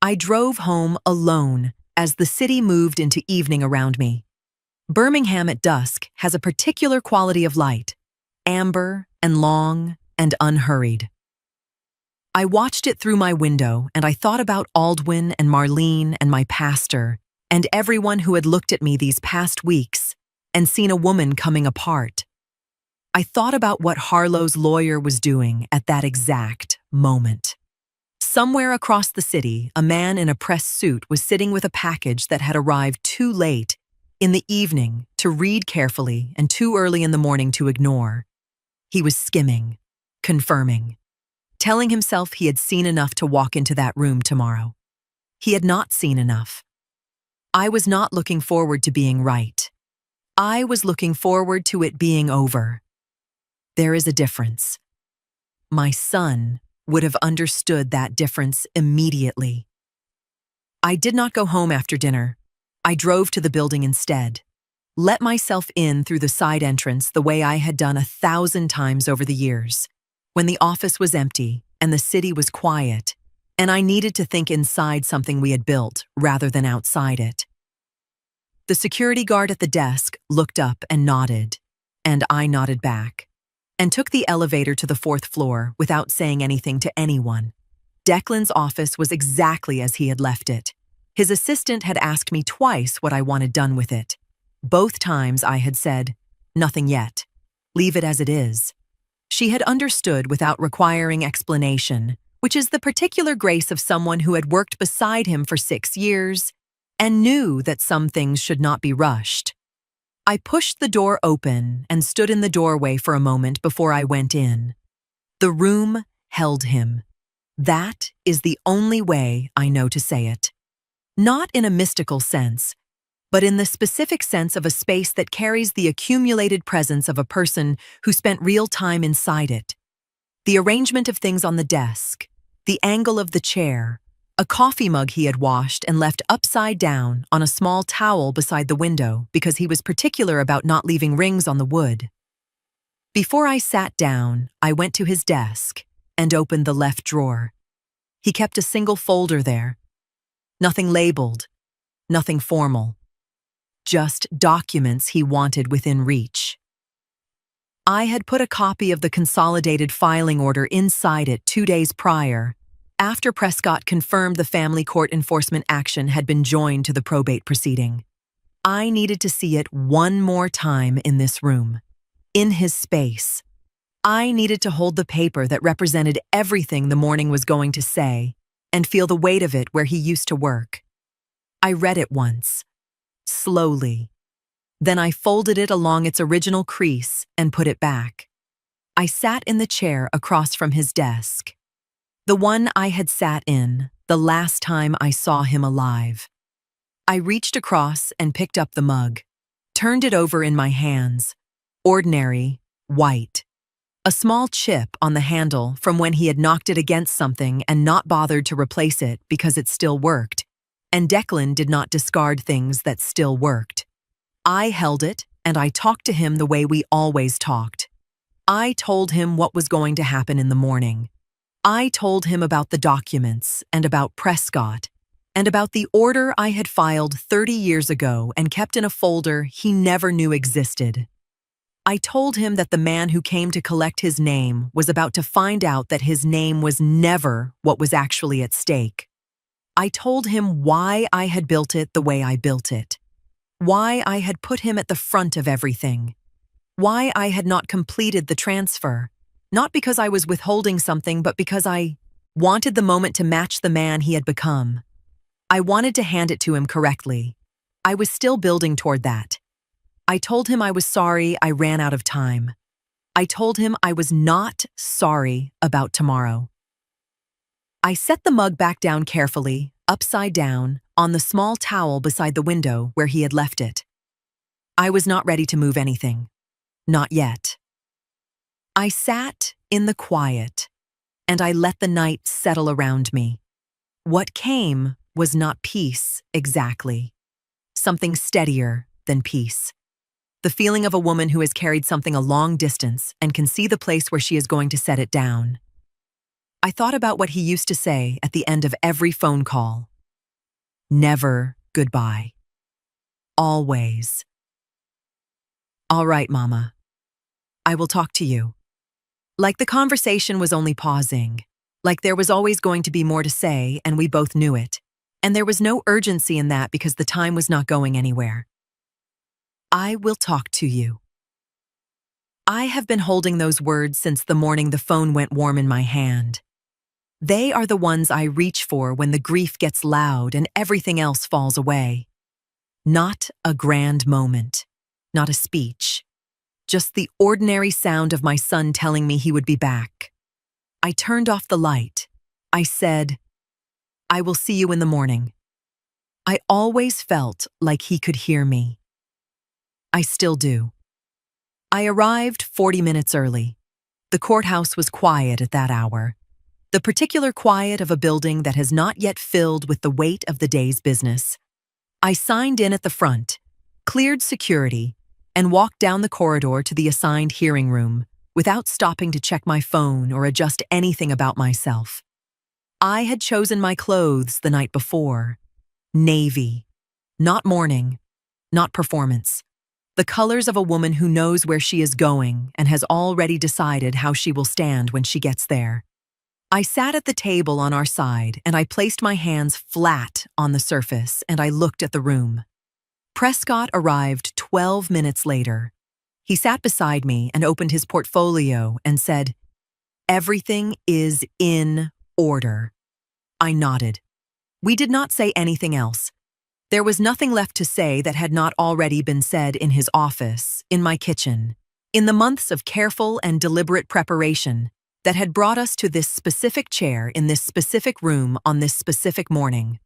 I drove home alone as the city moved into evening around me. Birmingham at dusk has a particular quality of light, amber and long and unhurried. I watched it through my window and I thought about Aldwin and Marlene and my pastor and everyone who had looked at me these past weeks and seen a woman coming apart. I thought about what Harlow's lawyer was doing at that exact moment. Somewhere across the city, a man in a press suit was sitting with a package that had arrived too late in the evening to read carefully and too early in the morning to ignore. He was skimming, confirming, telling himself he had seen enough to walk into that room tomorrow. He had not seen enough. I was not looking forward to being right. I was looking forward to it being over. There is a difference. My son would have understood that difference immediately. I did not go home after dinner. I drove to the building instead. Let myself in through the side entrance the way I had done 1,000 times over the years. when the office was empty and the city was quiet, and I needed to think inside something we had built rather than outside it. The security guard at the desk looked up and nodded, and I nodded back, and took the elevator to the 4th floor without saying anything to anyone. Declan's office was exactly as he had left it. His assistant had asked me twice what I wanted done with it. Both times I had said, "Nothing yet. Leave it as it is." She had understood without requiring explanation, which is the particular grace of someone who had worked beside him for 6 years and knew that some things should not be rushed. I pushed the door open and stood in the doorway for a moment before I went in. The room held him. That is the only way I know to say it. Not in a mystical sense, but in the specific sense of a space that carries the accumulated presence of a person who spent real time inside it. The arrangement of things on the desk, the angle of the chair, a coffee mug he had washed and left upside down on a small towel beside the window because he was particular about not leaving rings on the wood. Before I sat down, I went to his desk and opened the left drawer. He kept a single folder there. Nothing labeled, nothing formal. Just documents he wanted within reach. I had put a copy of the consolidated filing order inside it 2 days prior, after Prescott confirmed the family court enforcement action had been joined to the probate proceeding. I needed to see it one more time in this room, in his space. I needed to hold the paper that represented everything the morning was going to say and feel the weight of it where he used to work. I read it once, slowly. Then I folded it along its original crease and put it back. I sat in the chair across from his desk, the one I had sat in the last time I saw him alive. I reached across and picked up the mug, turned it over in my hands. Ordinary, white. A small chip on the handle from when he had knocked it against something and not bothered to replace it because it still worked, and Declan did not discard things that still worked. I held it and I talked to him the way we always talked. I told him what was going to happen in the morning. I told him about the documents and about Prescott and about the order I had filed 30 years ago and kept in a folder he never knew existed. I told him that the man who came to collect his name was about to find out that his name was never what was actually at stake. I told him why I had built it the way I built it, why I had put him at the front of everything, why I had not completed the transfer. Not because I was withholding something, but because I wanted the moment to match the man he had become. I wanted to hand it to him correctly. I was still building toward that. I told him I was sorry I ran out of time. I told him I was not sorry about tomorrow. I set the mug back down carefully, upside down, on the small towel beside the window where he had left it. I was not ready to move anything. Not yet. I sat in the quiet, and I let the night settle around me. What came was not peace exactly. Something steadier than peace. The feeling of a woman who has carried something a long distance and can see the place where she is going to set it down. I thought about what he used to say at the end of every phone call. Never goodbye. Always. All right, Mama. I will talk to you. Like the conversation was only pausing, like there was always going to be more to say and we both knew it. And there was no urgency in that because the time was not going anywhere. I will talk to you. I have been holding those words since the morning the phone went warm in my hand. They are the ones I reach for when the grief gets loud and everything else falls away. Not a grand moment, not a speech. Just the ordinary sound of my son telling me he would be back. I turned off the light. I said, "I will see you in the morning." I always felt like he could hear me. I still do. I arrived 40 minutes early. The courthouse was quiet at that hour. The particular quiet of a building that has not yet filled with the weight of the day's business. I signed in at the front, cleared security, and walked down the corridor to the assigned hearing room, without stopping to check my phone or adjust anything about myself. I had chosen my clothes the night before. Navy. Not mourning. Not performance. The colors of a woman who knows where she is going and has already decided how she will stand when she gets there. I sat at the table on our side and I placed my hands flat on the surface and I looked at the room. Prescott arrived 12 minutes later. He sat beside me and opened his portfolio and said, "Everything is in order." I nodded. We did not say anything else. There was nothing left to say that had not already been said in his office, in my kitchen, in the months of careful and deliberate preparation that had brought us to this specific chair in this specific room on this specific morning.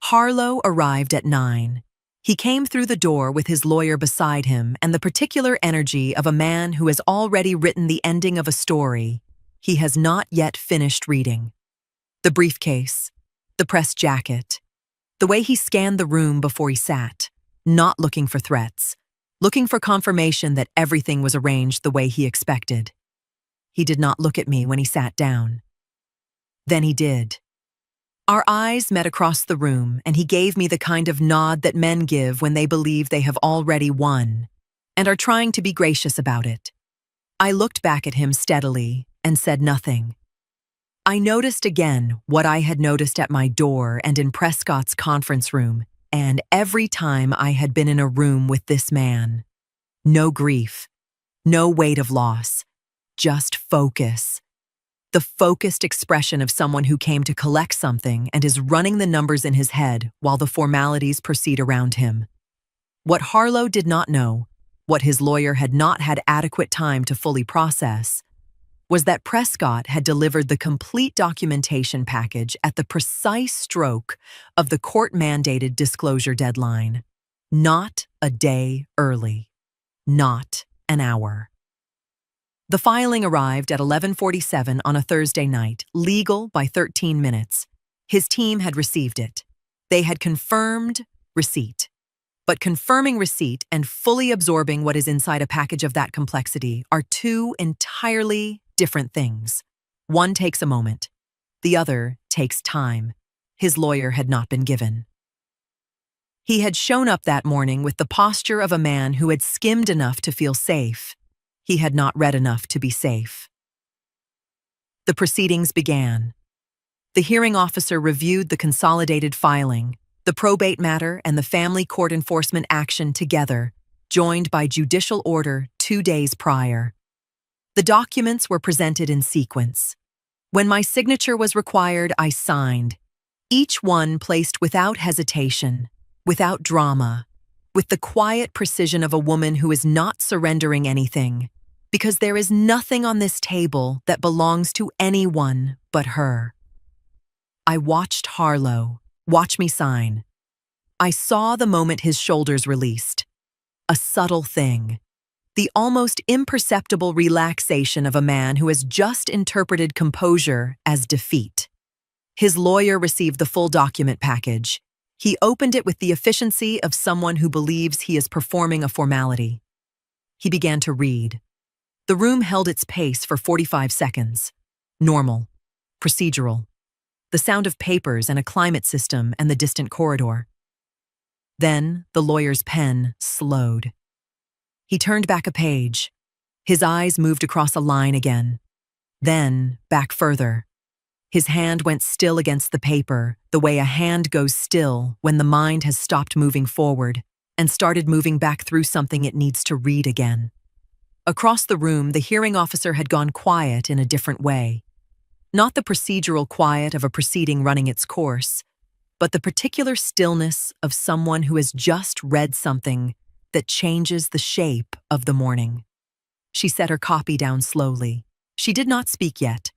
Harlow arrived at 9. He came through the door with his lawyer beside him and the particular energy of a man who has already written the ending of a story he has not yet finished reading. The briefcase, the pressed jacket, the way he scanned the room before he sat, not looking for threats, looking for confirmation that everything was arranged the way he expected. He did not look at me when he sat down. Then he did. Our eyes met across the room, and he gave me the kind of nod that men give when they believe they have already won, and are trying to be gracious about it. I looked back at him steadily and said nothing. I noticed again what I had noticed at my door and in Prescott's conference room, and every time I had been in a room with this man. No grief, no weight of loss, just focus. The focused expression of someone who came to collect something and is running the numbers in his head while the formalities proceed around him. What Harlow did not know, what his lawyer had not had adequate time to fully process, was that Prescott had delivered the complete documentation package at the precise stroke of the court-mandated disclosure deadline. Not a day early. Not an hour. The filing arrived at 11:47 on a Thursday night, legal by 13 minutes. His team had received it. They had confirmed receipt. But confirming receipt and fully absorbing what is inside a package of that complexity are two entirely different things. One takes a moment. The other takes time. His lawyer had not been given. He had shown up that morning with the posture of a man who had skimmed enough to feel safe. He had not read enough to be safe. The proceedings began. The hearing officer reviewed the consolidated filing, the probate matter and the family court enforcement action together, joined by judicial order 2 days prior. The documents were presented in sequence. When my signature was required, I signed, each one placed without hesitation, without drama, with the quiet precision of a woman who is not surrendering anything, because there is nothing on this table that belongs to anyone but her. I watched Harlow watch me sign. I saw the moment his shoulders released. A subtle thing. The almost imperceptible relaxation of a man who has just interpreted composure as defeat. His lawyer received the full document package. He opened it with the efficiency of someone who believes he is performing a formality. He began to read. The room held its pace for 45 seconds. Normal. Procedural. The sound of papers and a climate system and the distant corridor. Then the lawyer's pen slowed. He turned back a page. His eyes moved across a line again. Then back further. His hand went still against the paper, the way a hand goes still when the mind has stopped moving forward and started moving back through something it needs to read again. Across the room, the hearing officer had gone quiet in a different way. Not the procedural quiet of a proceeding running its course, but the particular stillness of someone who has just read something that changes the shape of the morning. She set her copy down slowly. She did not speak yet,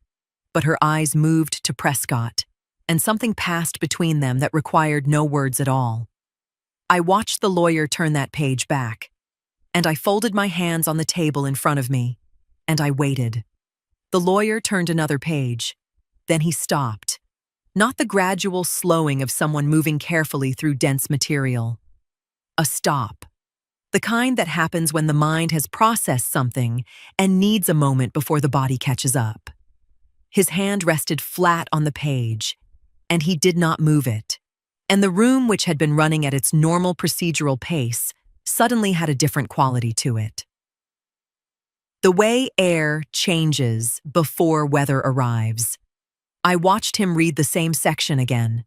but her eyes moved to Prescott, and something passed between them that required no words at all. I watched the lawyer turn that page back, and I folded my hands on the table in front of me, and I waited. The lawyer turned another page. Then he stopped. Not the gradual slowing of someone moving carefully through dense material. A stop. The kind that happens when the mind has processed something and needs a moment before the body catches up. His hand rested flat on the page, and he did not move it. And the room, which had been running at its normal procedural pace, suddenly had a different quality to it. The way air changes before weather arrives. I watched him read the same section again.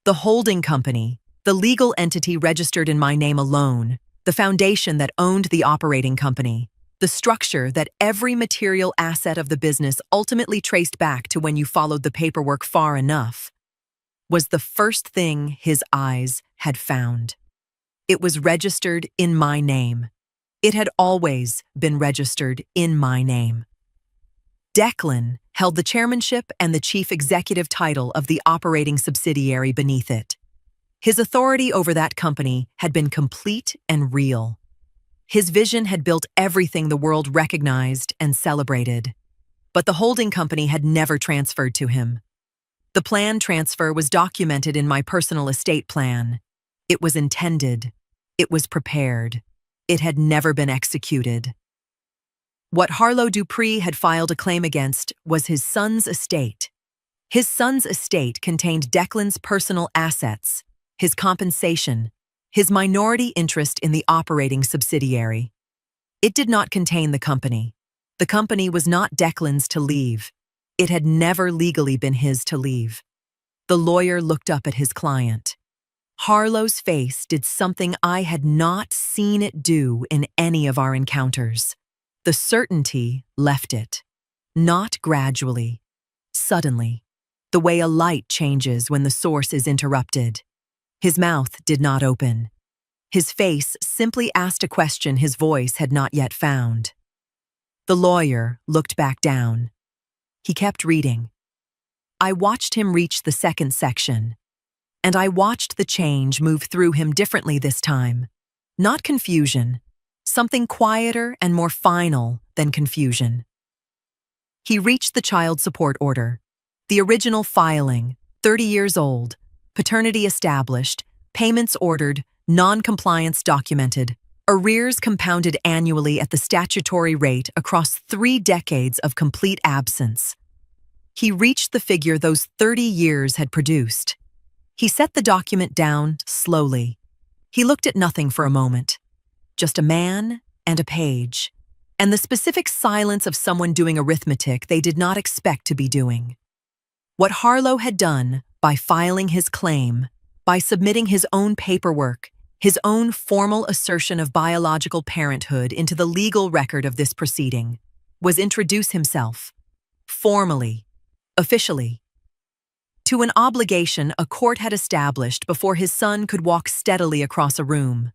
The holding company, the legal entity registered in my name alone, the foundation that owned the operating company, the structure that every material asset of the business ultimately traced back to when you followed the paperwork far enough, was the first thing his eyes had found. It was registered in my name. It had always been registered in my name. Declan held the chairmanship and the chief executive title of the operating subsidiary beneath it. His authority over that company had been complete and real. His vision had built everything the world recognized and celebrated. But the holding company had never transferred to him. The planned transfer was documented in my personal estate plan. It was intended. It was prepared. It had never been executed. What Harlow Dupree had filed a claim against was his son's estate. His son's estate contained Declan's personal assets, his compensation, his minority interest in the operating subsidiary. It did not contain the company. The company was not Declan's to leave. It had never legally been his to leave. The lawyer looked up at his client. Harlow's face did something I had not seen it do in any of our encounters. The certainty left it. Not gradually. Suddenly. The way a light changes when the source is interrupted. His mouth did not open. His face simply asked a question his voice had not yet found. The lawyer looked back down. He kept reading. I watched him reach the second section, and I watched the change move through him differently this time. Not confusion, something quieter and more final than confusion. He reached the child support order, the original filing, 30 years old, paternity established, payments ordered, non-compliance documented, arrears compounded annually at the statutory rate across 3 decades of complete absence. He reached the figure those 30 years had produced. He set the document down slowly. He looked at nothing for a moment. Just a man and a page, and the specific silence of someone doing arithmetic they did not expect to be doing. What Harlow had done by filing his claim, by submitting his own paperwork, his own formal assertion of biological parenthood into the legal record of this proceeding, was introduce himself, formally, officially, to an obligation a court had established before his son could walk steadily across a room.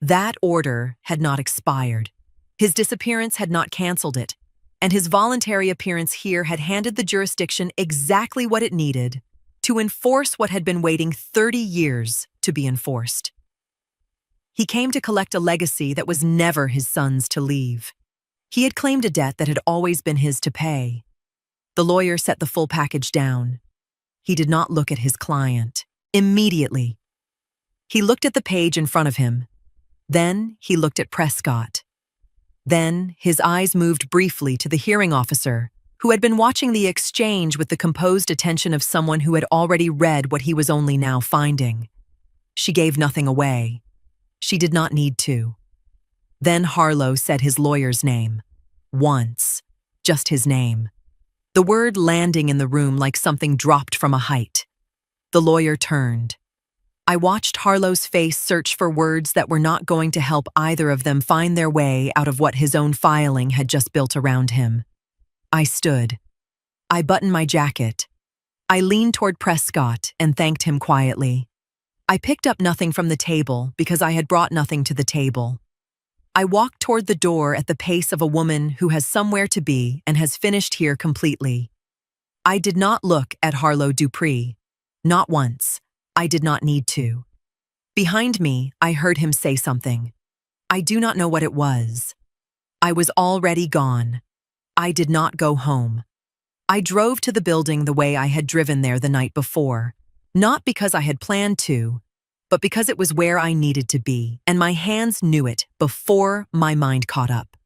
That order had not expired. His disappearance had not canceled it, and his voluntary appearance here had handed the jurisdiction exactly what it needed to enforce what had been waiting 30 years to be enforced. He came to collect a legacy that was never his son's to leave. He had claimed a debt that had always been his to pay. The lawyer set the full package down. He did not look at his client. Immediately, he looked at the page in front of him. Then he looked at Prescott. Then his eyes moved briefly to the hearing officer, who had been watching the exchange with the composed attention of someone who had already read what he was only now finding. She gave nothing away. She did not need to. Then Harlow said his lawyer's name. Once. Just his name. The word landing in the room like something dropped from a height. The lawyer turned. I watched Harlow's face search for words that were not going to help either of them find their way out of what his own filing had just built around him. I stood. I buttoned my jacket. I leaned toward Prescott and thanked him quietly. I picked up nothing from the table because I had brought nothing to the table. I walked toward the door at the pace of a woman who has somewhere to be and has finished here completely. I did not look at Harlow Dupree. Not once. I did not need to. Behind me, I heard him say something. I do not know what it was. I was already gone. I did not go home. I drove to the building the way I had driven there the night before, not because I had planned to, but because it was where I needed to be, and my hands knew it before my mind caught up.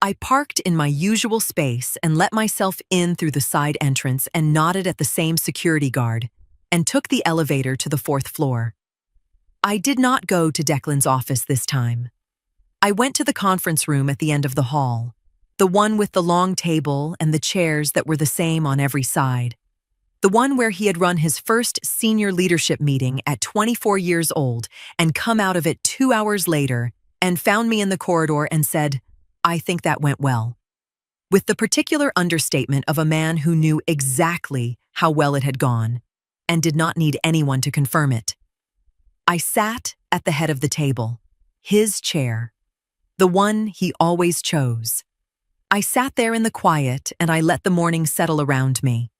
I parked in my usual space and let myself in through the side entrance and nodded at the same security guard and took the elevator to the 4th floor. I did not go to Declan's office this time. I went to the conference room at the end of the hall, the one with the long table and the chairs that were the same on every side, the one where he had run his first senior leadership meeting at 24 years old and come out of it 2 hours later and found me in the corridor and said, "I think that went well," with the particular understatement of a man who knew exactly how well it had gone and did not need anyone to confirm it. I sat at the head of the table, his chair, the one he always chose. I sat there in the quiet and I let the morning settle around me.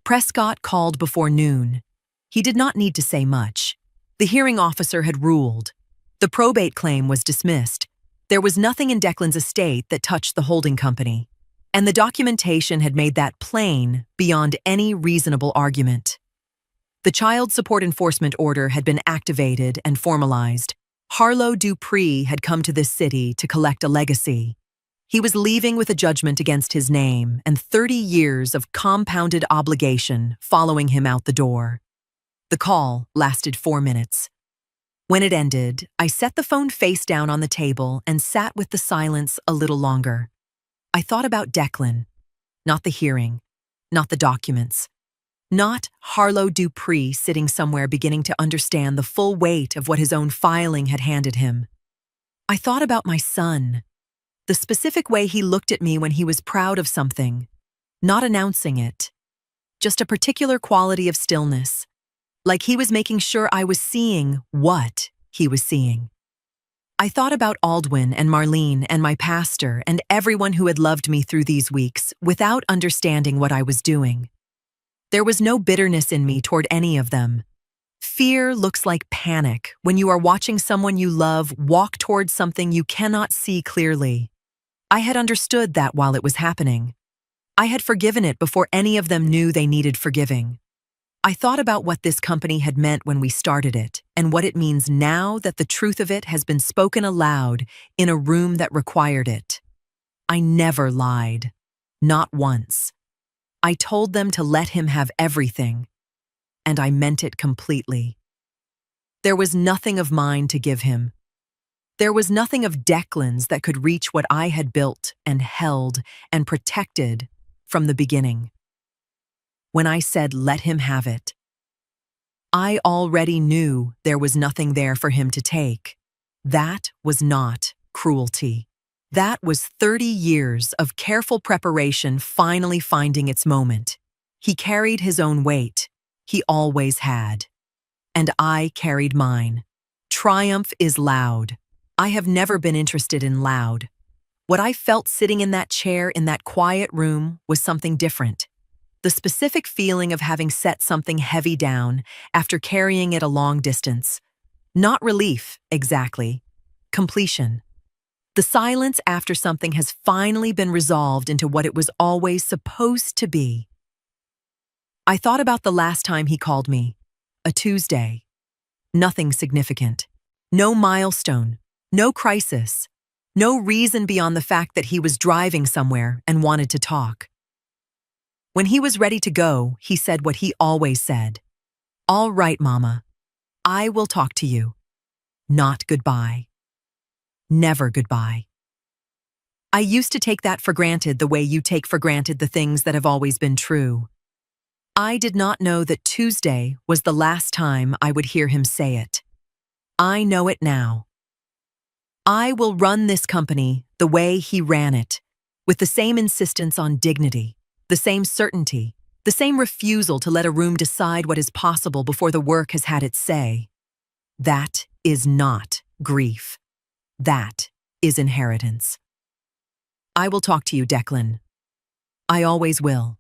Prescott called before noon. He did not need to say much. The hearing officer had ruled. The probate claim was dismissed. There was nothing in Declan's estate that touched the holding company, and the documentation had made that plain beyond any reasonable argument. The child support enforcement order had been activated and formalized. Harlow Dupree had come to this city to collect a legacy. He was leaving with a judgment against his name and 30 years of compounded obligation following him out the door. The call lasted 4 minutes. When it ended, I set the phone face down on the table and sat with the silence a little longer. I thought about Declan, not the hearing, not the documents, not Harlow Dupree sitting somewhere beginning to understand the full weight of what his own filing had handed him. I thought about my son, the specific way he looked at me when he was proud of something, not announcing it, just a particular quality of stillness, like he was making sure I was seeing what he was seeing. I thought about Aldwin and Marlene and my pastor and everyone who had loved me through these weeks without understanding what I was doing. There was no bitterness in me toward any of them. Fear looks like panic when you are watching someone you love walk towards something you cannot see clearly. I had understood that while it was happening. I had forgiven it before any of them knew they needed forgiving. I thought about what this company had meant when we started it and what it means now that the truth of it has been spoken aloud in a room that required it. I never lied. Not once. I told them to let him have everything, and I meant it completely. There was nothing of mine to give him. There was nothing of Declan's that could reach what I had built and held and protected from the beginning. When I said, "Let him have it," I already knew there was nothing there for him to take. That was not cruelty. That was 30 years of careful preparation finally finding its moment. He carried his own weight. He always had. And I carried mine. Triumph is loud. I have never been interested in loud. What I felt sitting in that chair in that quiet room was something different. The specific feeling of having set something heavy down after carrying it a long distance. Not relief, exactly. Completion. The silence after something has finally been resolved into what it was always supposed to be. I thought about the last time he called me. A Tuesday. Nothing significant. No milestone. No crisis. No reason beyond the fact that he was driving somewhere and wanted to talk. When he was ready to go, he said what he always said. "All right, Mama. I will talk to you. Not goodbye. Never goodbye." I used to take that for granted the way you take for granted the things that have always been true. I did not know that Tuesday was the last time I would hear him say it. I know it now. I will run this company the way he ran it, with the same insistence on dignity, the same certainty, the same refusal to let a room decide what is possible before the work has had its say. That is not grief. That is inheritance. I will talk to you, Declan. I always will.